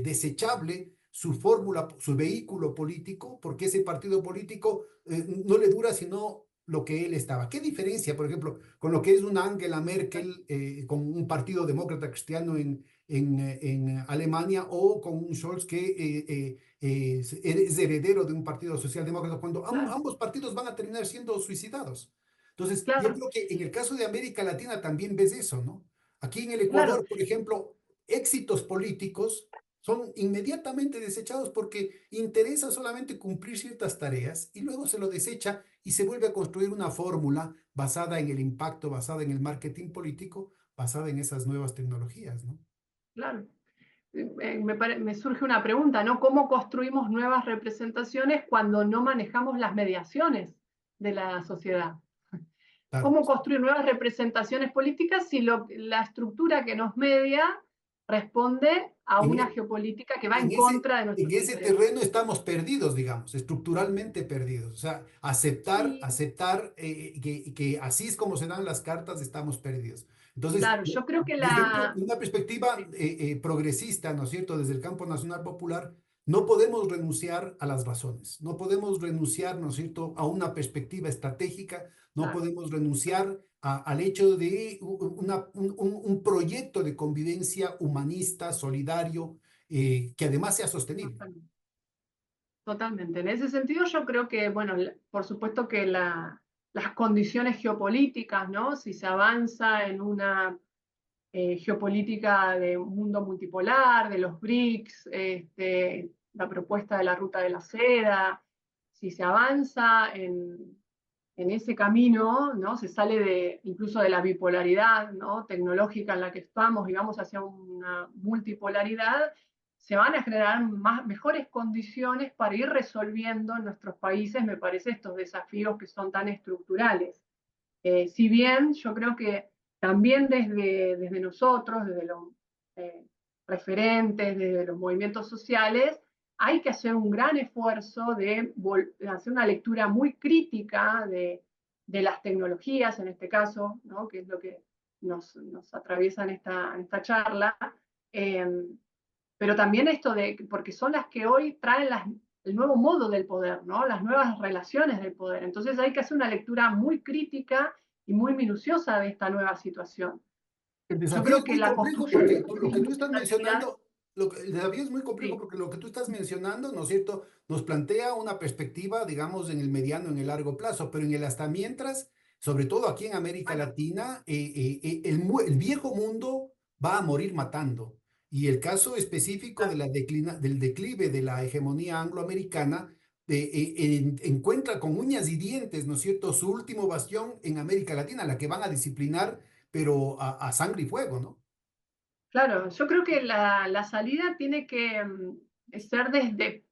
Speaker 1: desechable su fórmula, su vehículo político, porque ese partido político no le dura sino lo que él estaba. ¿Qué diferencia, por ejemplo, con lo que es una Angela
Speaker 2: claro,
Speaker 1: Merkel con un partido demócrata cristiano en Alemania o con un Scholz que es heredero de un partido socialdemócrata, cuando
Speaker 2: claro,
Speaker 1: ambos partidos van a terminar siendo suicidados? Entonces, yo
Speaker 2: claro,
Speaker 1: creo que en el caso de América Latina también ves eso, ¿no? Aquí en el
Speaker 2: claro,
Speaker 1: Ecuador, por ejemplo, éxitos políticos son inmediatamente desechados porque interesa solamente cumplir ciertas tareas y luego se lo desecha y se vuelve a construir una fórmula basada en el impacto, basada en el marketing político, basada en esas nuevas tecnologías, ¿no?
Speaker 2: claro. Me surge una pregunta, ¿no? ¿Cómo construimos nuevas representaciones cuando no manejamos las mediaciones de la sociedad?
Speaker 1: Claro.
Speaker 2: ¿Cómo construir nuevas representaciones políticas si la estructura que nos media responde a
Speaker 1: En,
Speaker 2: una
Speaker 1: e-
Speaker 2: geopolítica que va
Speaker 1: en
Speaker 2: en
Speaker 1: ese,
Speaker 2: contra de
Speaker 1: en
Speaker 2: nuestros
Speaker 1: ese
Speaker 2: intereses?
Speaker 1: terreno estamos perdidos, digamos, estructuralmente perdidos. O sea,
Speaker 2: Y
Speaker 1: aceptar que así es como se dan las cartas, estamos perdidos. Entonces,
Speaker 2: claro, yo creo que
Speaker 1: desde
Speaker 2: la...
Speaker 1: una perspectiva progresista, ¿no es cierto?, desde el campo nacional popular, no podemos renunciar a las razones, no podemos renunciar, ¿no es cierto?, a una perspectiva estratégica, no
Speaker 2: Claro,
Speaker 1: podemos renunciar al hecho de un proyecto de convivencia humanista, solidario, que además sea sostenible.
Speaker 2: totalmente. Totalmente. En ese sentido, yo creo que, bueno, por supuesto que las condiciones geopolíticas, ¿no? Si se avanza en una geopolítica de un mundo multipolar, de los BRICS, la propuesta de la ruta de la seda, si se avanza en ese camino, ¿no? Se sale incluso de la bipolaridad, ¿no?, tecnológica en la que estamos y vamos hacia una multipolaridad, se van a generar mejores condiciones para ir resolviendo en nuestros países, me parece, estos desafíos que son tan estructurales. Si bien yo creo que también desde nosotros, desde los eh, referentes, desde los movimientos sociales, hay que hacer un gran esfuerzo de hacer una lectura muy crítica de las tecnologías, en este caso, ¿no?, que es lo que nos atraviesa en esta charla, eh, pero también esto porque son las que hoy traen el nuevo modo del poder, ¿no? Las nuevas relaciones del poder. Entonces hay que hacer una lectura muy crítica y muy minuciosa de esta nueva situación.
Speaker 1: El
Speaker 2: Yo
Speaker 1: desafío
Speaker 2: creo
Speaker 1: es
Speaker 2: que
Speaker 1: muy
Speaker 2: la
Speaker 1: complejo
Speaker 2: construcción
Speaker 1: porque
Speaker 2: de
Speaker 1: lo que tú estás
Speaker 2: institucionalidad,
Speaker 1: mencionando, el desafío es muy complejo
Speaker 2: sí,
Speaker 1: porque lo que tú estás mencionando, ¿no es cierto?, nos plantea una perspectiva, digamos, en el mediano, en el largo plazo, pero en el hasta mientras, sobre todo aquí en América
Speaker 2: bueno,
Speaker 1: Latina, el viejo mundo va a morir matando. Y el caso específico de
Speaker 2: claro.
Speaker 1: la del declive de la hegemonía angloamericana encuentra con uñas y dientes, ¿no es cierto?, su último bastión en América Latina, la que van a disciplinar pero sangre y fuego, ¿no?
Speaker 2: Claro, yo creo que la salida tiene que ser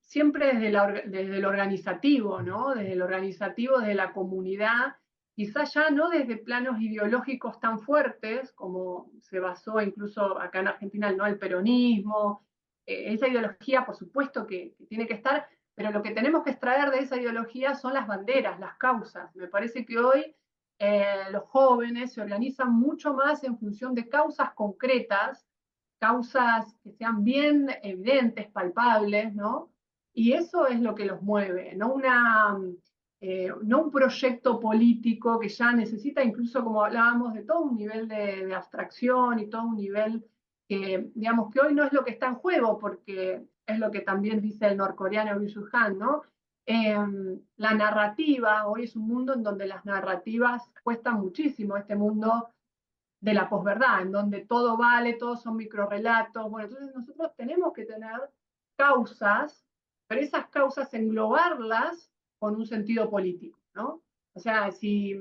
Speaker 2: siempre desde lo organizativo, ¿no? Desde lo organizativo, desde la comunidad, quizás ya no desde planos ideológicos tan fuertes como se basó incluso acá en Argentina, ¿no? El peronismo, esa ideología por supuesto que tiene que estar, pero lo que tenemos que extraer de esa ideología son las banderas, las causas. Me parece que hoy los jóvenes se organizan mucho más en función de causas concretas, causas que sean bien evidentes, palpables, ¿no? Y eso es lo que los mueve, no un proyecto político que ya necesita, incluso como hablábamos, de todo un nivel de abstracción y todo un nivel que, digamos, que hoy no es lo que está en juego, porque es lo que también dice el norcoreano Byung-Chul Han, ¿no? Eh, la narrativa, hoy es un mundo en donde las narrativas cuestan muchísimo, este mundo de la posverdad, en donde todo vale, todos son microrelatos. Bueno, entonces nosotros tenemos que tener causas, pero esas causas englobarlas con un sentido político, ¿no? O sea, si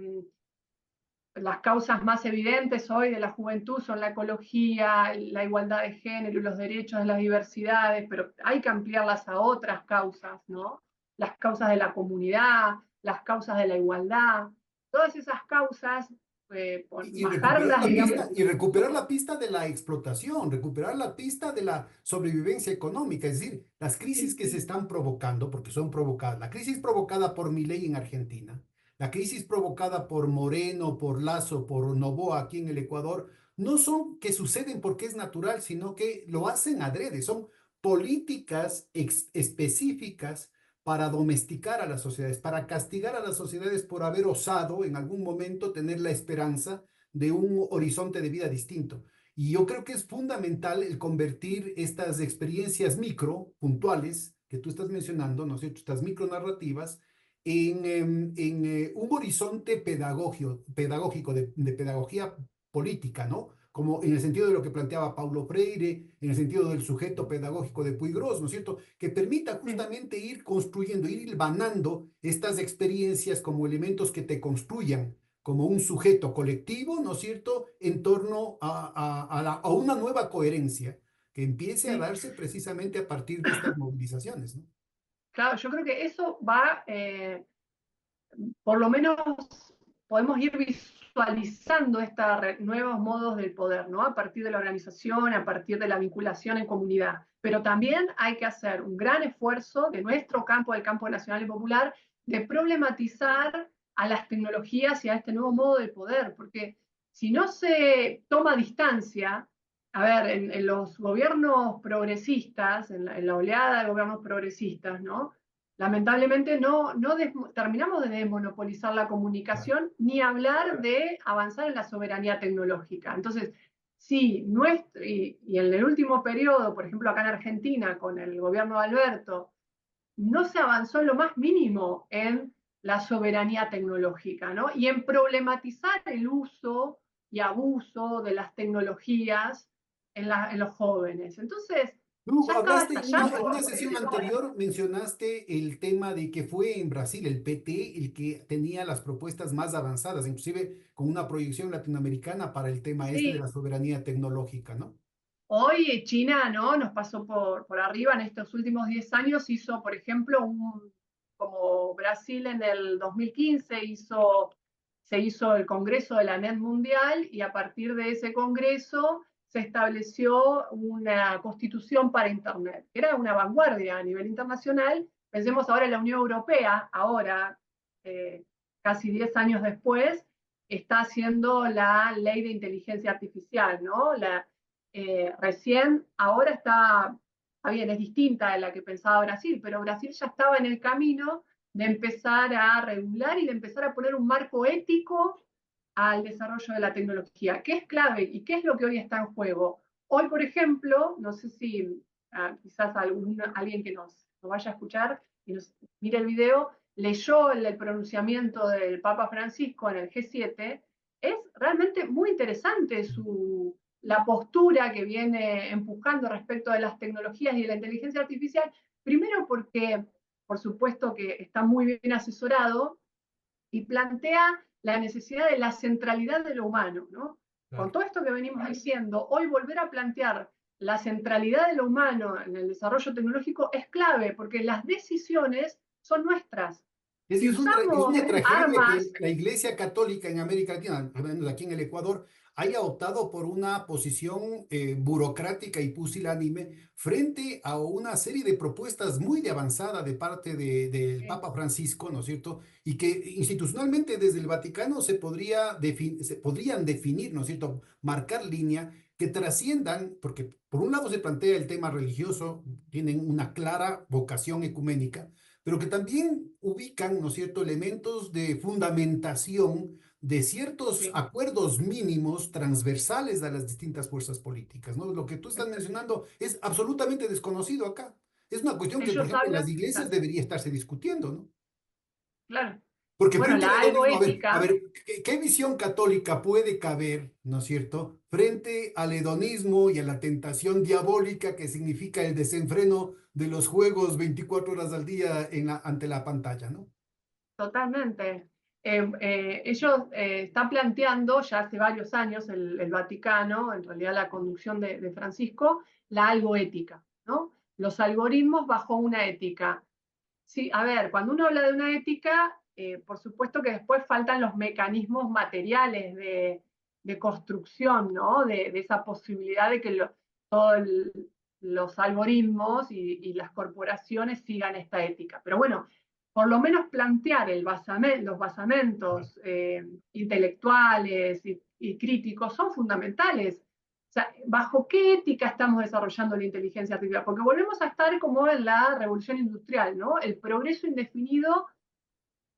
Speaker 2: las causas más evidentes hoy de la juventud son la ecología, la igualdad de género y los derechos de las diversidades, pero hay que ampliarlas a otras causas, ¿no? Las causas de la comunidad, las causas de la igualdad, todas esas causas, bajarlas, digamos,
Speaker 1: Y recuperar la pista de la explotación, recuperar la pista de la sobrevivencia económica, es decir, las crisis que se están provocando, porque son provocadas, la crisis provocada por Milei en Argentina, la crisis provocada por Moreno, por Lazo, por Noboa aquí en el Ecuador, no son que suceden porque es natural, sino que lo hacen adrede, son políticas específicas para domesticar a las sociedades, para castigar a las sociedades por haber osado en algún momento tener la esperanza de un horizonte de vida distinto. Y yo creo que es fundamental el convertir estas experiencias micro, puntuales, que tú estás mencionando, ¿no es cierto? Estas micronarrativas, en un horizonte pedagógico de pedagogía política, ¿no? Como en el sentido de lo que planteaba Paulo Freire, en el sentido del sujeto pedagógico de Puigros, ¿no es cierto? Que permita
Speaker 2: sí,
Speaker 1: justamente ir construyendo, ir hilvanando estas experiencias como elementos que te construyan como un sujeto colectivo, ¿no es cierto?, en torno a una nueva coherencia que empiece a
Speaker 2: sí.
Speaker 1: darse precisamente a partir de estas movilizaciones, ¿no?
Speaker 2: Claro, yo creo que eso va, por lo menos podemos ir visualizando estos nuevos modos del poder, ¿no? A partir de la organización, a partir de la vinculación en comunidad. Pero también hay que hacer un gran esfuerzo de nuestro campo, del campo nacional y popular, de problematizar a las tecnologías y a este nuevo modo del poder, porque si no se toma distancia, a ver, en los gobiernos progresistas, en la oleada de gobiernos progresistas, ¿no? Lamentablemente no terminamos de desmonopolizar la
Speaker 1: Claro.
Speaker 2: comunicación ni hablar de avanzar en la soberanía tecnológica. Entonces, sí, y en el último periodo, por ejemplo, acá en Argentina, con el gobierno de Alberto, no se avanzó en lo más mínimo en la soberanía tecnológica, ¿no? Y en problematizar el uso y abuso de las tecnologías en los jóvenes. Entonces,
Speaker 1: Tú
Speaker 2: ya estaba
Speaker 1: hablaste en
Speaker 2: estallando.
Speaker 1: una sesión anterior, mencionaste el tema de que fue en Brasil el PT el que tenía las propuestas más avanzadas, inclusive con una proyección latinoamericana para el tema este de
Speaker 2: Sí,
Speaker 1: la soberanía tecnológica, ¿no?
Speaker 2: hoy China, ¿no? Nos pasó por arriba en estos últimos 10 años, hizo, por ejemplo, como Brasil en el 2015 se hizo el Congreso de la Net Mundial y a partir de ese Congreso se estableció una constitución para Internet, que era una vanguardia a nivel internacional. Pensemos ahora en la Unión Europea, ahora, eh, casi 10 años después, está haciendo la ley de inteligencia artificial, ¿no? Recién ahora está bien, es distinta de la que pensaba Brasil, pero Brasil ya estaba en el camino de empezar a regular y de empezar a poner un marco ético al desarrollo de la tecnología, que es clave y qué es lo que hoy está en juego. Hoy, por ejemplo, no sé si quizás alguien que nos vaya a escuchar y nos mire el video, leyó el pronunciamiento del Papa Francisco en el G7, es realmente muy interesante la postura que viene empujando respecto de las tecnologías y de la inteligencia artificial, primero porque, por supuesto, que está muy bien asesorado y plantea la necesidad de la centralidad de lo humano, ¿no? Con
Speaker 1: Claro.
Speaker 2: todo esto que venimos diciendo, hoy volver a plantear la centralidad de lo humano en el desarrollo tecnológico es clave, porque las decisiones son nuestras. Si
Speaker 1: Es
Speaker 2: usamos
Speaker 1: una tragedia
Speaker 2: armas,
Speaker 1: que la Iglesia Católica en América Latina, al menos aquí en el Ecuador, haya optado por una posición burocrática y pusilánime frente a una serie de propuestas muy de avanzada de parte del Papa Francisco, ¿no es cierto? Y que institucionalmente desde el Vaticano se podrían definir, ¿no es cierto? Marcar línea que trasciendan, porque por un lado se plantea el tema religioso, tienen una clara vocación ecuménica, pero que también ubican, ¿no es cierto?, elementos de fundamentación de ciertos
Speaker 2: sí,
Speaker 1: acuerdos mínimos transversales a las distintas fuerzas políticas, ¿no? Lo que tú estás mencionando es absolutamente desconocido acá. Es una cuestión que, por
Speaker 2: ellos
Speaker 1: ejemplo, en las
Speaker 2: hablan,
Speaker 1: iglesias
Speaker 2: claro,
Speaker 1: debería estarse discutiendo, ¿no?
Speaker 2: claro.
Speaker 1: Porque
Speaker 2: Bueno,
Speaker 1: frente al
Speaker 2: la
Speaker 1: hedonismo, a
Speaker 2: algoética,
Speaker 1: ver, ¿qué visión católica puede caber, ¿no es cierto?, frente al hedonismo y a la tentación diabólica que significa el desenfreno de los juegos 24 horas al día ante la pantalla, ¿no?
Speaker 2: totalmente. Ellos están planteando ya hace varios años el Vaticano, en realidad la conducción de Francisco, la algoética, ¿no? Los algoritmos bajo una ética. Sí, a ver, cuando uno habla de una ética, por supuesto que después faltan los mecanismos materiales de construcción, ¿no? De esa posibilidad de que todos los algoritmos y las corporaciones sigan esta ética. Pero bueno, por lo menos plantear los basamentos intelectuales y críticos son fundamentales. O sea, ¿bajo qué ética estamos desarrollando la inteligencia artificial? Porque volvemos a estar como en la revolución industrial, ¿no? El progreso indefinido,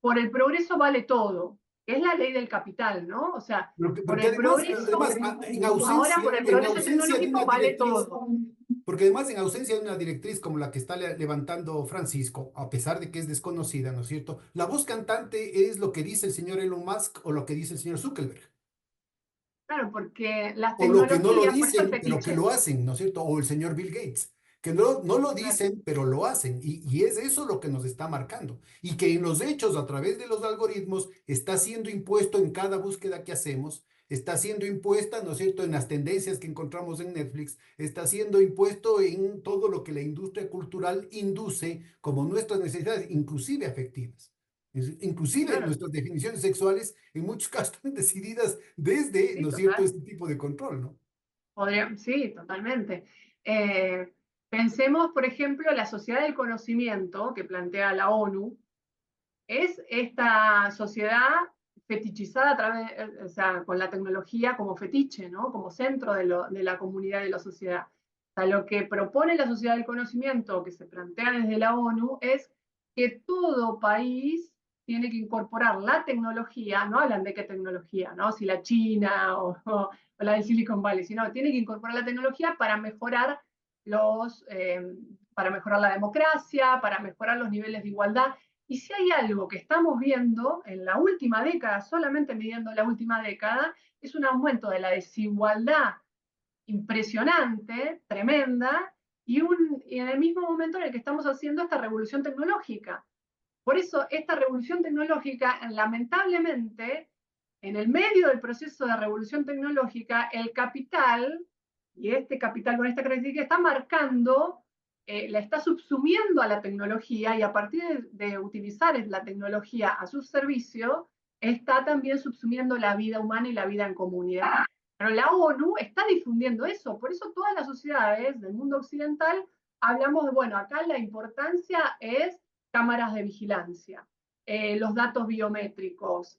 Speaker 2: por el progreso vale todo, que es la ley del capital, ¿no? O sea, por
Speaker 1: Porque
Speaker 2: el
Speaker 1: además,
Speaker 2: progreso, ahora por el
Speaker 1: en
Speaker 2: progreso
Speaker 1: ausencia de
Speaker 2: tecnológico
Speaker 1: una
Speaker 2: vale
Speaker 1: directriz,
Speaker 2: todo.
Speaker 1: porque además en ausencia de una directriz como la que está levantando Francisco, a pesar de que es desconocida, ¿no es cierto? La voz cantante es lo que dice el señor Elon Musk o lo que dice el señor Zuckerberg,
Speaker 2: Claro, porque las
Speaker 1: o lo que no lo
Speaker 2: tecnologías, por eso el
Speaker 1: dicen, pero que
Speaker 2: fetiche.
Speaker 1: lo hacen, ¿no es cierto? O el señor Bill Gates, que no lo
Speaker 2: Claro,
Speaker 1: dicen, pero lo hacen. Y es eso lo que nos está marcando. Y que en los hechos, a través de los algoritmos, está siendo impuesto en cada búsqueda que hacemos, está siendo impuesta, ¿no es cierto?, en las tendencias que encontramos en Netflix, está siendo impuesto en todo lo que la industria cultural induce como nuestras necesidades, inclusive afectivas. Inclusive
Speaker 2: claro,
Speaker 1: nuestras definiciones sexuales en muchos casos están decididas desde,
Speaker 2: sí,
Speaker 1: ¿no es cierto?,
Speaker 2: total.
Speaker 1: este tipo de control, ¿no?
Speaker 2: Sí, totalmente. Eh, Pensemos, por ejemplo, la sociedad del conocimiento que plantea la ONU, es esta sociedad fetichizada a través, o sea, con la tecnología como fetiche, ¿no? Como centro de la comunidad y de la sociedad. O sea, lo que propone la sociedad del conocimiento, que se plantea desde la ONU, es que todo país tiene que incorporar la tecnología, no hablan de qué tecnología, ¿no? Si la China o la del Silicon Valley, sino tiene que incorporar la tecnología para mejorar para mejorar la democracia, para mejorar los niveles de igualdad. Y si hay algo que estamos viendo en la última década, solamente midiendo la última década, es un aumento de la desigualdad impresionante, tremenda, y en el mismo momento en el que estamos haciendo esta revolución tecnológica. Por eso, esta revolución tecnológica, lamentablemente, en el medio del proceso de revolución tecnológica, el capital, y este capital con esta característica, está marcando, la está subsumiendo a la tecnología y a partir de utilizar la tecnología a su servicio, está también subsumiendo la vida humana y la vida en comunidad. Pero la ONU está difundiendo eso, por eso todas las sociedades del mundo occidental hablamos de, bueno, acá la importancia es cámaras de vigilancia, los datos biométricos,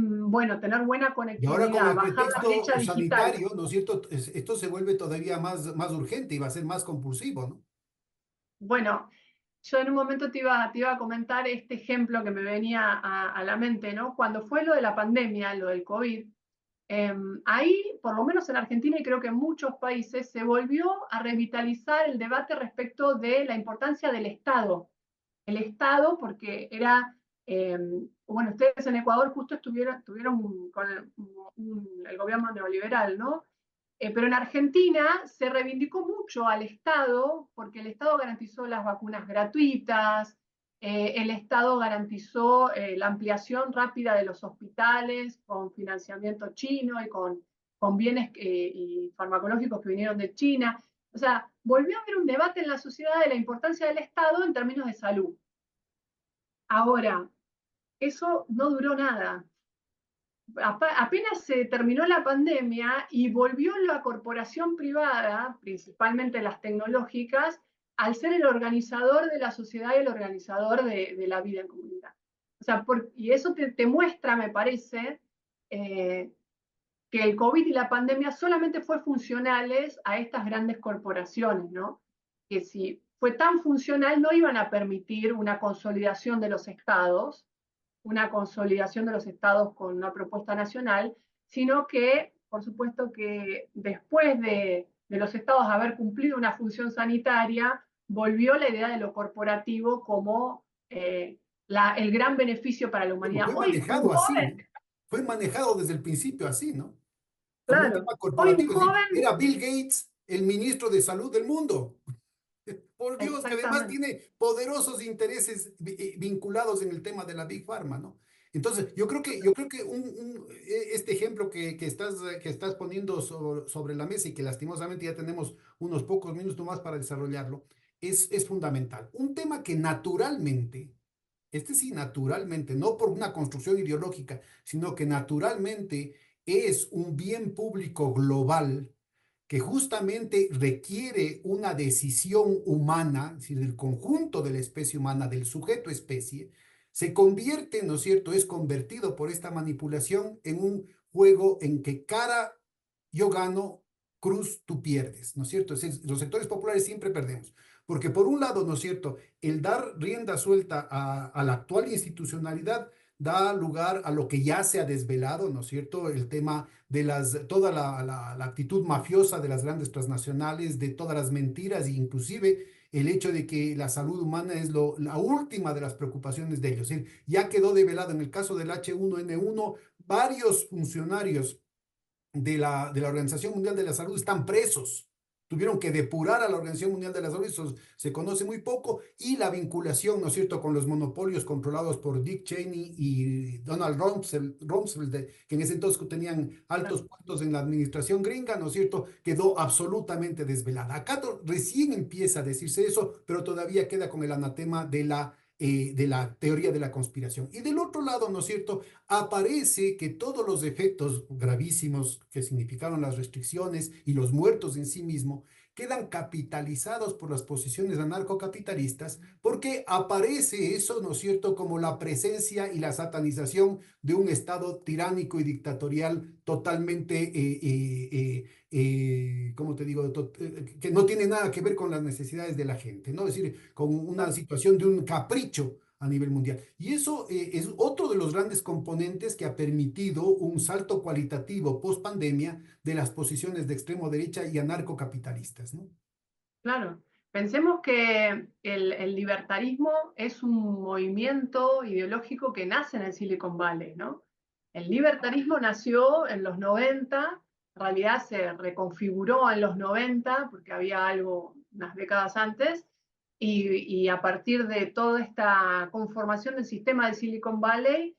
Speaker 2: bueno, tener buena
Speaker 1: Y ahora con
Speaker 2: conectividad,
Speaker 1: el
Speaker 2: bajar la
Speaker 1: pretexto
Speaker 2: brecha digital.
Speaker 1: sanitario, ¿no es cierto? Esto se vuelve todavía más urgente y va a ser más compulsivo, ¿no?
Speaker 2: Bueno, yo en un momento te iba a comentar este ejemplo que me venía a la mente, ¿no? Cuando fue lo de la pandemia, lo del COVID, ahí, por lo menos en Argentina y creo que en muchos países, se volvió a revitalizar el debate respecto de la importancia del Estado. El Estado, porque era, bueno, ustedes en Ecuador justo tuvieron con el gobierno neoliberal, ¿no? Pero en Argentina se reivindicó mucho al Estado porque el Estado garantizó las vacunas gratuitas, el Estado garantizó la ampliación rápida de los hospitales con financiamiento chino y con bienes y farmacológicos que vinieron de China. O sea, volvió a haber un debate en la sociedad de la importancia del Estado en términos de salud. Ahora, eso no duró nada. Apenas se terminó la pandemia y volvió la corporación privada, principalmente las tecnológicas, al ser el organizador de la sociedad y el organizador de la vida en comunidad. O sea, y eso te muestra, me parece, eh, que el COVID y la pandemia solamente fue funcionales a estas grandes corporaciones, ¿no? Que si fue tan funcional no iban a permitir una consolidación de los estados, una consolidación de los estados con una propuesta nacional, sino que, por supuesto, que después de los estados haber cumplido una función sanitaria, volvió la idea de lo corporativo como el gran beneficio para la
Speaker 1: Bueno,
Speaker 2: humanidad.
Speaker 1: fue
Speaker 2: Hoy un
Speaker 1: manejado así, ¿no?
Speaker 2: joven,
Speaker 1: Fue manejado desde el principio así, ¿no? Como un
Speaker 2: claro,
Speaker 1: tema
Speaker 2: hoy un
Speaker 1: corporativo. Es decir,
Speaker 2: joven,
Speaker 1: era Bill Gates el ministro de salud del mundo. Por Dios, que además
Speaker 2: exactamente,
Speaker 1: tiene poderosos intereses vinculados en el tema de la Big Pharma, ¿no? Entonces, yo creo que este ejemplo que estás poniendo sobre la mesa y que lastimosamente ya tenemos unos pocos minutos más para desarrollarlo, es fundamental. Un tema que naturalmente, este sí, naturalmente, no por una construcción ideológica, sino que naturalmente es un bien público global que justamente requiere una decisión humana, es decir, del conjunto de la especie humana, del sujeto especie, se convierte, ¿no es cierto?, es convertido por esta manipulación en un juego en que cara yo gano, cruz tú pierdes, ¿no es cierto? Es decir, los sectores populares siempre perdemos, porque por un lado, ¿no es cierto?, el dar rienda suelta a la actual institucionalidad da lugar a lo que ya se ha desvelado, ¿no es cierto? El tema de toda la actitud mafiosa de las grandes transnacionales, de todas las mentiras, e inclusive el hecho de que la salud humana es la última de las preocupaciones de ellos. Es decir, ya quedó develado en el caso del H1N1, varios funcionarios de la Organización Mundial de la Salud están presos. Tuvieron que depurar a la Organización Mundial de la Salud, eso se conoce muy poco, y la vinculación, ¿no es cierto?, con los monopolios controlados por Dick Cheney y Donald Rumsfeld, que en ese entonces tenían altos puestos en la administración gringa, ¿no es cierto?, quedó absolutamente desvelada. Acá recién empieza a decirse eso, pero todavía queda con el anatema de la teoría de la conspiración. Y del otro lado, ¿no es cierto?, aparece que todos los efectos gravísimos que significaron las restricciones y los muertos en sí mismo quedan capitalizados por las posiciones anarcocapitalistas porque aparece eso, ¿no es cierto?, como la presencia y la satanización de un Estado tiránico y dictatorial totalmente, ¿cómo te digo?, que no tiene nada que ver con las necesidades de la gente, ¿no? Es decir, con una situación de un capricho a nivel mundial. Y eso es otro de los grandes componentes que ha permitido un salto cualitativo post pandemia de las posiciones de extremo derecha y anarcocapitalistas, ¿no?
Speaker 2: claro. Pensemos que el libertarismo es un movimiento ideológico que nace en el Silicon Valley, ¿no? El libertarismo nació en los 90, en realidad se reconfiguró en los 90, porque había algo unas décadas antes, y a partir de toda esta conformación del sistema de Silicon Valley,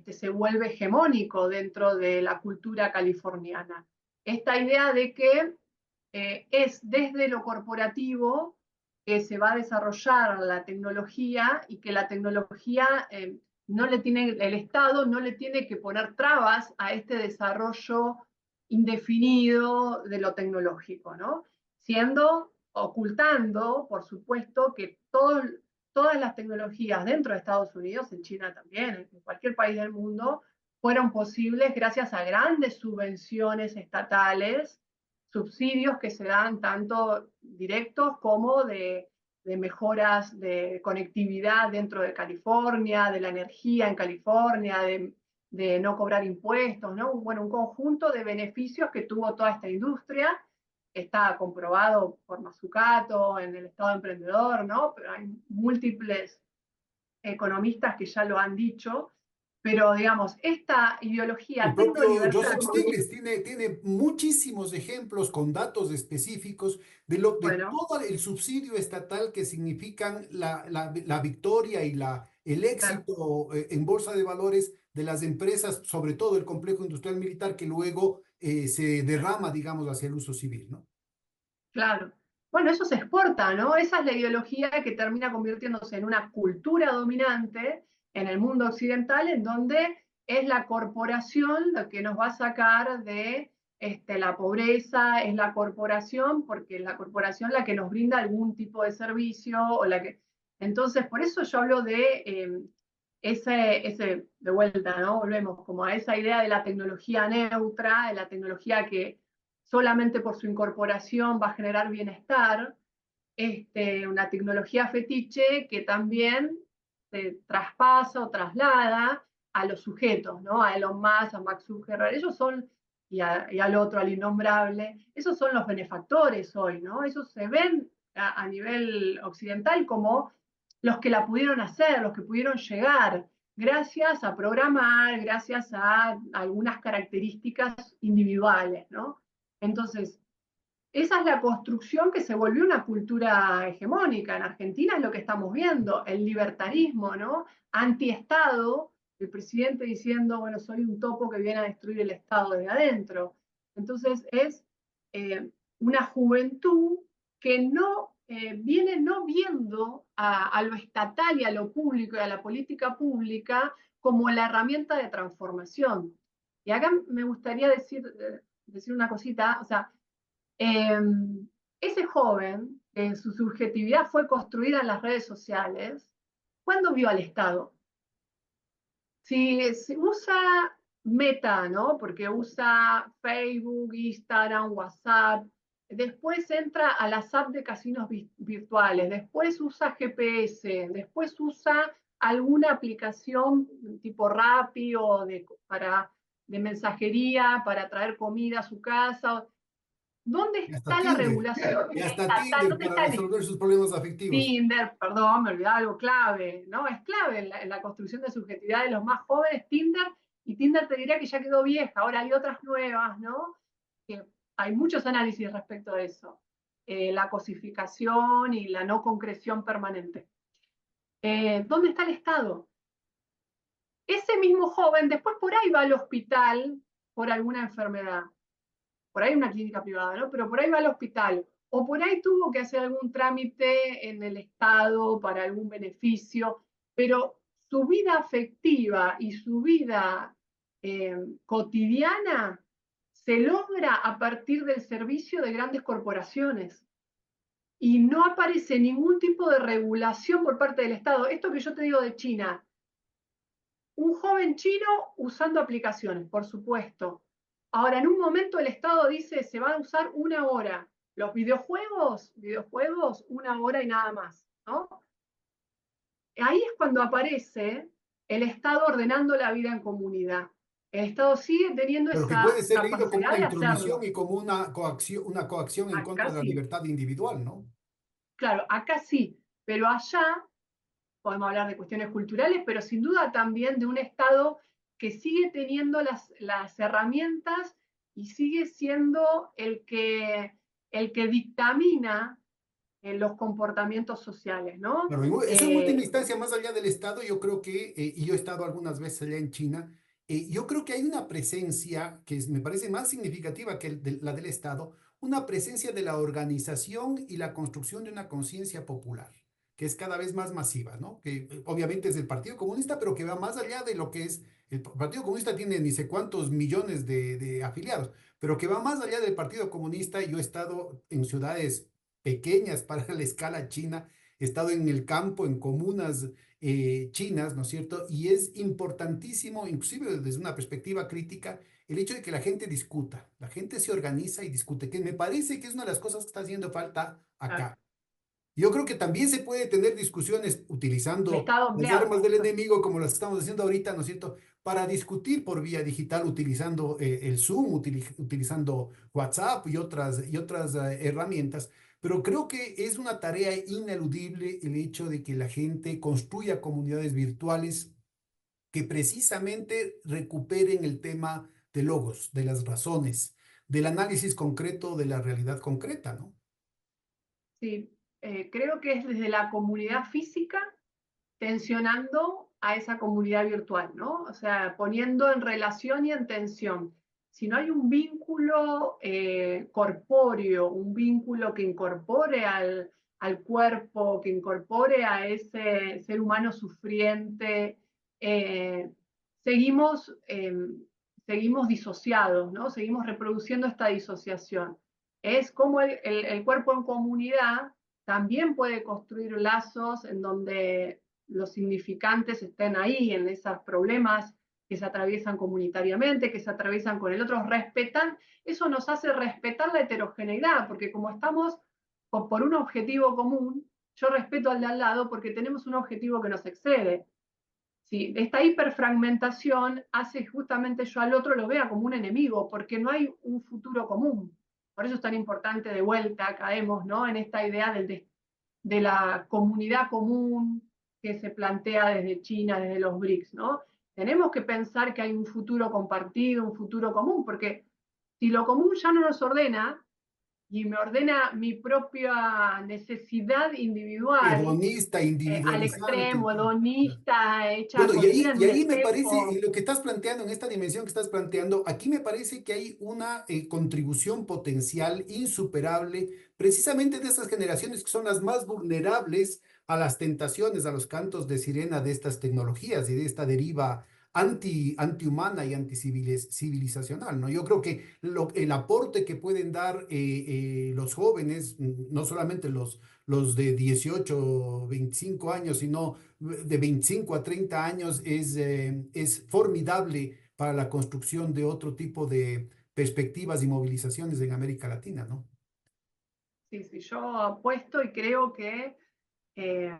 Speaker 2: se vuelve hegemónico dentro de la cultura californiana. Esta idea de que es desde lo corporativo que se va a desarrollar la tecnología y que la tecnología no le tiene, el Estado no le tiene que poner trabas a este desarrollo indefinido de lo tecnológico, ¿no? Siendo, ocultando, por supuesto, que todas las tecnologías dentro de Estados Unidos, en China también, en cualquier país del mundo, fueron posibles gracias a grandes subvenciones estatales, subsidios que se dan tanto directos como de mejoras de conectividad dentro de California, de la energía en California, de no cobrar impuestos, ¿no? Bueno, un conjunto de beneficios que tuvo toda esta industria. Está comprobado por Mazzucato en el Estado Emprendedor, ¿no? Pero hay múltiples economistas que ya lo han dicho, pero digamos, esta
Speaker 1: El
Speaker 2: ideología
Speaker 1: propio
Speaker 2: tecnoliberal,
Speaker 1: Joseph Stiglitz tiene muchísimos ejemplos con datos específicos de
Speaker 2: bueno,
Speaker 1: todo el subsidio estatal que significan la victoria y el
Speaker 2: claro,
Speaker 1: éxito en bolsa de valores de las empresas, sobre todo el complejo industrial militar, que luego se derrama, digamos, hacia el uso civil, ¿no?
Speaker 2: claro. Bueno, eso se exporta, ¿no? Esa es la ideología que termina convirtiéndose en una cultura dominante en el mundo occidental, en donde es la corporación la que nos va a sacar de la pobreza, es la corporación, porque es la corporación la que nos brinda algún tipo de servicio, o la que... Entonces, por eso yo hablo de de vuelta, ¿no? Volvemos como a esa idea de la tecnología neutra, de la tecnología que solamente por su incorporación va a generar bienestar, una tecnología fetiche que también se traspasa o traslada a los sujetos, ¿no? A Elon Musk, a Max Zuckerberg, ellos son, y al otro, al innombrable, esos son los benefactores hoy, ¿no? Esos se ven a nivel occidental como los que la pudieron hacer, los que pudieron llegar, gracias a programar, gracias a algunas características individuales, ¿no? Entonces, esa es la construcción que se volvió una cultura hegemónica. En Argentina es lo que estamos viendo, el libertarismo, ¿no? Antiestado, el presidente diciendo, bueno, soy un topo que viene a destruir el Estado desde adentro. Entonces es una juventud que no viene no viendo a lo estatal y a lo público y a la política pública como la herramienta de transformación. Y acá me gustaría decir una cosita, o sea, eh, ese joven, su subjetividad fue construida en las redes sociales, ¿cuándo vio al Estado? Si usa Meta, ¿no? Porque usa Facebook, Instagram, WhatsApp, después entra a las apps de casinos virtuales, después usa GPS, después usa alguna aplicación tipo Rappi o de mensajería para traer comida a su casa. ¿Dónde
Speaker 1: Y hasta
Speaker 2: está la
Speaker 1: Tinder,
Speaker 2: regulación
Speaker 1: y hasta
Speaker 2: estatal?
Speaker 1: Tinder
Speaker 2: ¿Dónde
Speaker 1: para
Speaker 2: está el
Speaker 1: resolver sus problemas afectivos.
Speaker 2: Tinder? Perdón, me olvidaba algo clave, ¿no? Es clave en la construcción de subjetividad de los más jóvenes, Tinder, y Tinder te diría que ya quedó vieja, ahora hay otras nuevas, ¿no? Que hay muchos análisis respecto a eso. La cosificación y la no concreción permanente. ¿Dónde está el Estado? Ese mismo joven después por ahí va al hospital por alguna enfermedad, por ahí una clínica privada, ¿no? Pero por ahí va al hospital, o por ahí tuvo que hacer algún trámite en el Estado para algún beneficio, pero su vida afectiva y su vida cotidiana se logra a partir del servicio de grandes corporaciones y no aparece ningún tipo de regulación por parte del Estado. Esto que yo te digo de China, un joven chino usando aplicaciones, por supuesto. Ahora, en un momento el Estado dice se va a usar una hora. Los videojuegos, una hora y nada más, ¿no? Ahí es cuando aparece el Estado ordenando la vida en comunidad. El Estado sigue teniendo
Speaker 1: Pero que puede
Speaker 2: esa
Speaker 1: ser leído como
Speaker 2: capacidad
Speaker 1: una
Speaker 2: de
Speaker 1: intromisión
Speaker 2: hacerlo.
Speaker 1: y como una coacción en contra
Speaker 2: Acá
Speaker 1: de la
Speaker 2: sí,
Speaker 1: libertad individual, ¿no?
Speaker 2: claro, acá sí, pero allá podemos hablar de cuestiones culturales, pero sin duda también de un Estado que sigue teniendo las herramientas y sigue siendo el que dictamina los comportamientos sociales, ¿no?
Speaker 1: Pero eso en última instancia, más allá del Estado, yo creo que, y yo he estado algunas veces allá en China, yo creo que hay una presencia me parece más significativa que la del Estado, una presencia de la organización y la construcción de una conciencia popular, que es cada vez más masiva, ¿no? Que obviamente es del Partido Comunista, pero que va más allá de lo que es, el Partido Comunista tiene ni sé cuántos millones de afiliados, pero que va más allá del Partido Comunista. Yo he estado en ciudades pequeñas para la escala china. He estado en el campo, en comunas chinas, ¿no es cierto? Y es importantísimo, inclusive desde una perspectiva crítica, el hecho de que la gente discuta, la gente se organiza y discute, que me parece que es una de las cosas que está haciendo falta acá. Yo creo que también se puede tener discusiones
Speaker 2: El
Speaker 1: utilizando
Speaker 2: Estado
Speaker 1: las
Speaker 2: empleado.
Speaker 1: armas del enemigo, como las estamos haciendo ahorita, ¿no es cierto? Para discutir por vía digital, utilizando el Zoom, utilizando WhatsApp y otras herramientas. Pero creo que es una tarea ineludible el hecho de que la gente construya comunidades virtuales que precisamente recuperen el tema de logos, de las razones, del análisis concreto de la realidad concreta, ¿no?
Speaker 2: Sí, creo que es desde la comunidad física tensionando a esa comunidad virtual, ¿no? O sea, poniendo en relación y en tensión. Si no hay un vínculo corpóreo, un vínculo que incorpore al cuerpo, que incorpore a ese ser humano sufriente, eh, seguimos, seguimos disociados, ¿no? Seguimos reproduciendo esta disociación. Es como el cuerpo en comunidad también puede construir lazos en donde los significantes estén ahí, en esos problemas que se atraviesan comunitariamente, que se atraviesan con el otro, respetan, eso nos hace respetar la heterogeneidad, porque como estamos por un objetivo común, yo respeto al de al lado porque tenemos un objetivo que nos excede. Sí, esta hiperfragmentación hace justamente yo al otro lo vea como un enemigo, porque no hay un futuro común. Por eso es tan importante, de vuelta, caemos, ¿no?, en esta idea de la comunidad común que se plantea desde China, desde los BRICS, ¿no? Tenemos que pensar que hay un futuro compartido, un futuro común, porque si lo común ya no nos ordena y me ordena mi propia necesidad individual,
Speaker 1: Hedonista,
Speaker 2: al
Speaker 1: individualizante.
Speaker 2: extremo, hedonista, hecha
Speaker 1: Bueno,
Speaker 2: convertida en
Speaker 1: y
Speaker 2: un
Speaker 1: ahí me parece,
Speaker 2: espejo.
Speaker 1: y lo que estás planteando, en esta dimensión que estás planteando, aquí me parece que hay una contribución potencial insuperable, precisamente de estas generaciones que son las más vulnerables a las tentaciones, a los cantos de sirena de estas tecnologías y de esta deriva antihumana y anticivilizacional, ¿no? Yo creo que el aporte que pueden dar los jóvenes, no solamente los de 18 25 años, sino de 25 a 30 años es formidable para la construcción de otro tipo de perspectivas y movilizaciones en América Latina, ¿no?
Speaker 2: Sí, sí, yo apuesto y eh,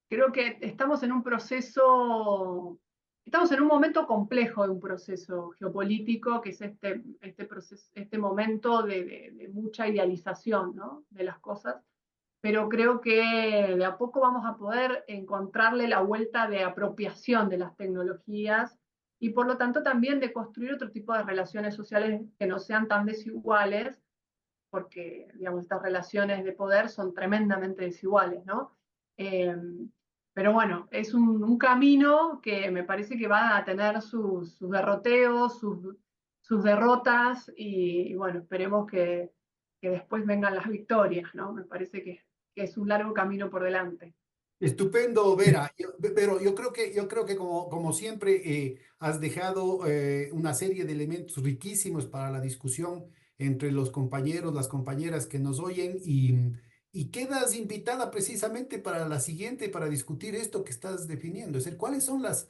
Speaker 2: creo que estamos en un proceso, estamos en un momento complejo de un proceso geopolítico, que es este proceso, este momento de mucha idealización, ¿no?, de las cosas, pero creo que de a poco vamos a poder encontrarle la vuelta de apropiación de las tecnologías y por lo tanto también de construir otro tipo de relaciones sociales que no sean tan desiguales, porque, digamos, estas relaciones de poder son tremendamente desiguales, ¿no? Eh, pero bueno, es un camino que me parece que va a tener sus derroteos, sus derrotas, y bueno, esperemos que después vengan las victorias, ¿no? Me parece que es un largo camino por delante.
Speaker 1: Estupendo, Vera. Pero yo creo que como siempre has dejado una serie de elementos riquísimos para la discusión entre los compañeros, las compañeras que nos oyen y quedas invitada precisamente para la siguiente, para discutir esto que estás definiendo. Es decir, ¿cuáles son las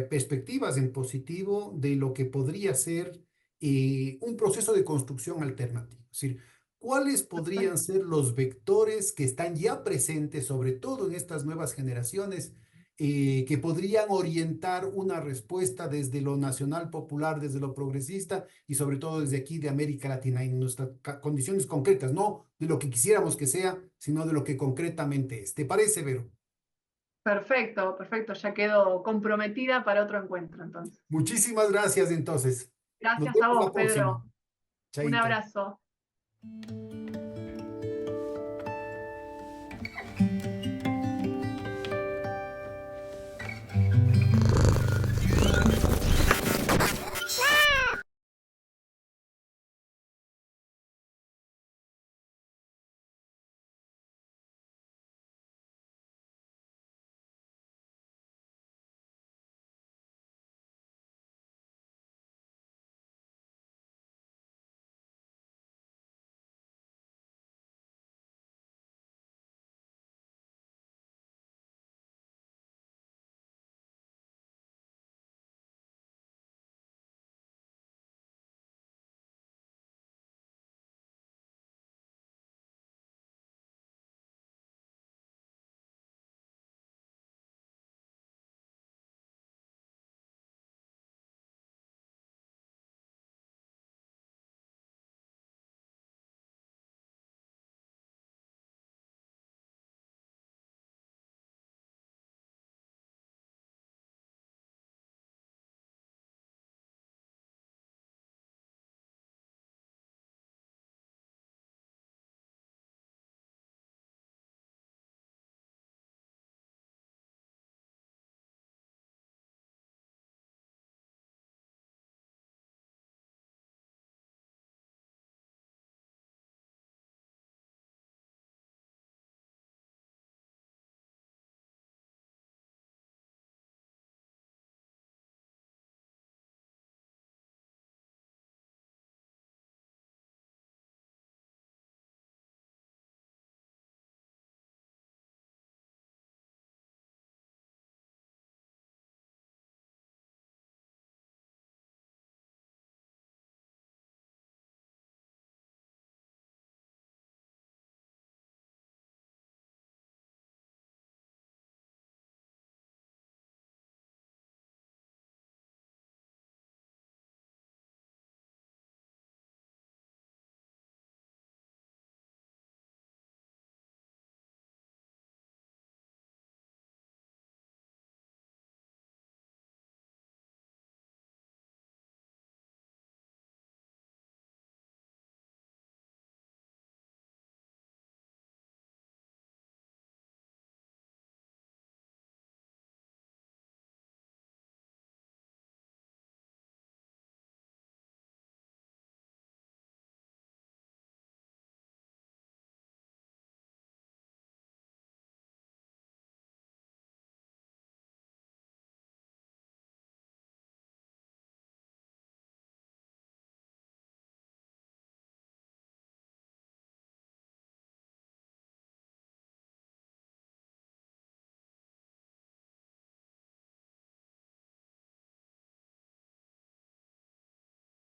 Speaker 1: perspectivas en positivo de lo que podría ser un proceso de construcción alternativo? Es decir, ¿cuáles podrían
Speaker 2: Perfecto.
Speaker 1: ser los vectores que están ya presentes, sobre todo en estas nuevas generaciones, que podrían orientar una respuesta desde lo nacional popular, desde lo progresista y sobre todo desde aquí de América Latina, en nuestras condiciones concretas, no de lo que quisiéramos que sea, sino de lo que concretamente es? ¿Te parece, Vero?
Speaker 2: Perfecto, perfecto. Ya quedo comprometida para otro encuentro, entonces.
Speaker 1: Muchísimas gracias entonces. Nos
Speaker 2: Gracias a
Speaker 1: vemos
Speaker 2: vos,
Speaker 1: la próxima.
Speaker 2: Pedro. Un
Speaker 1: Chaito.
Speaker 2: abrazo.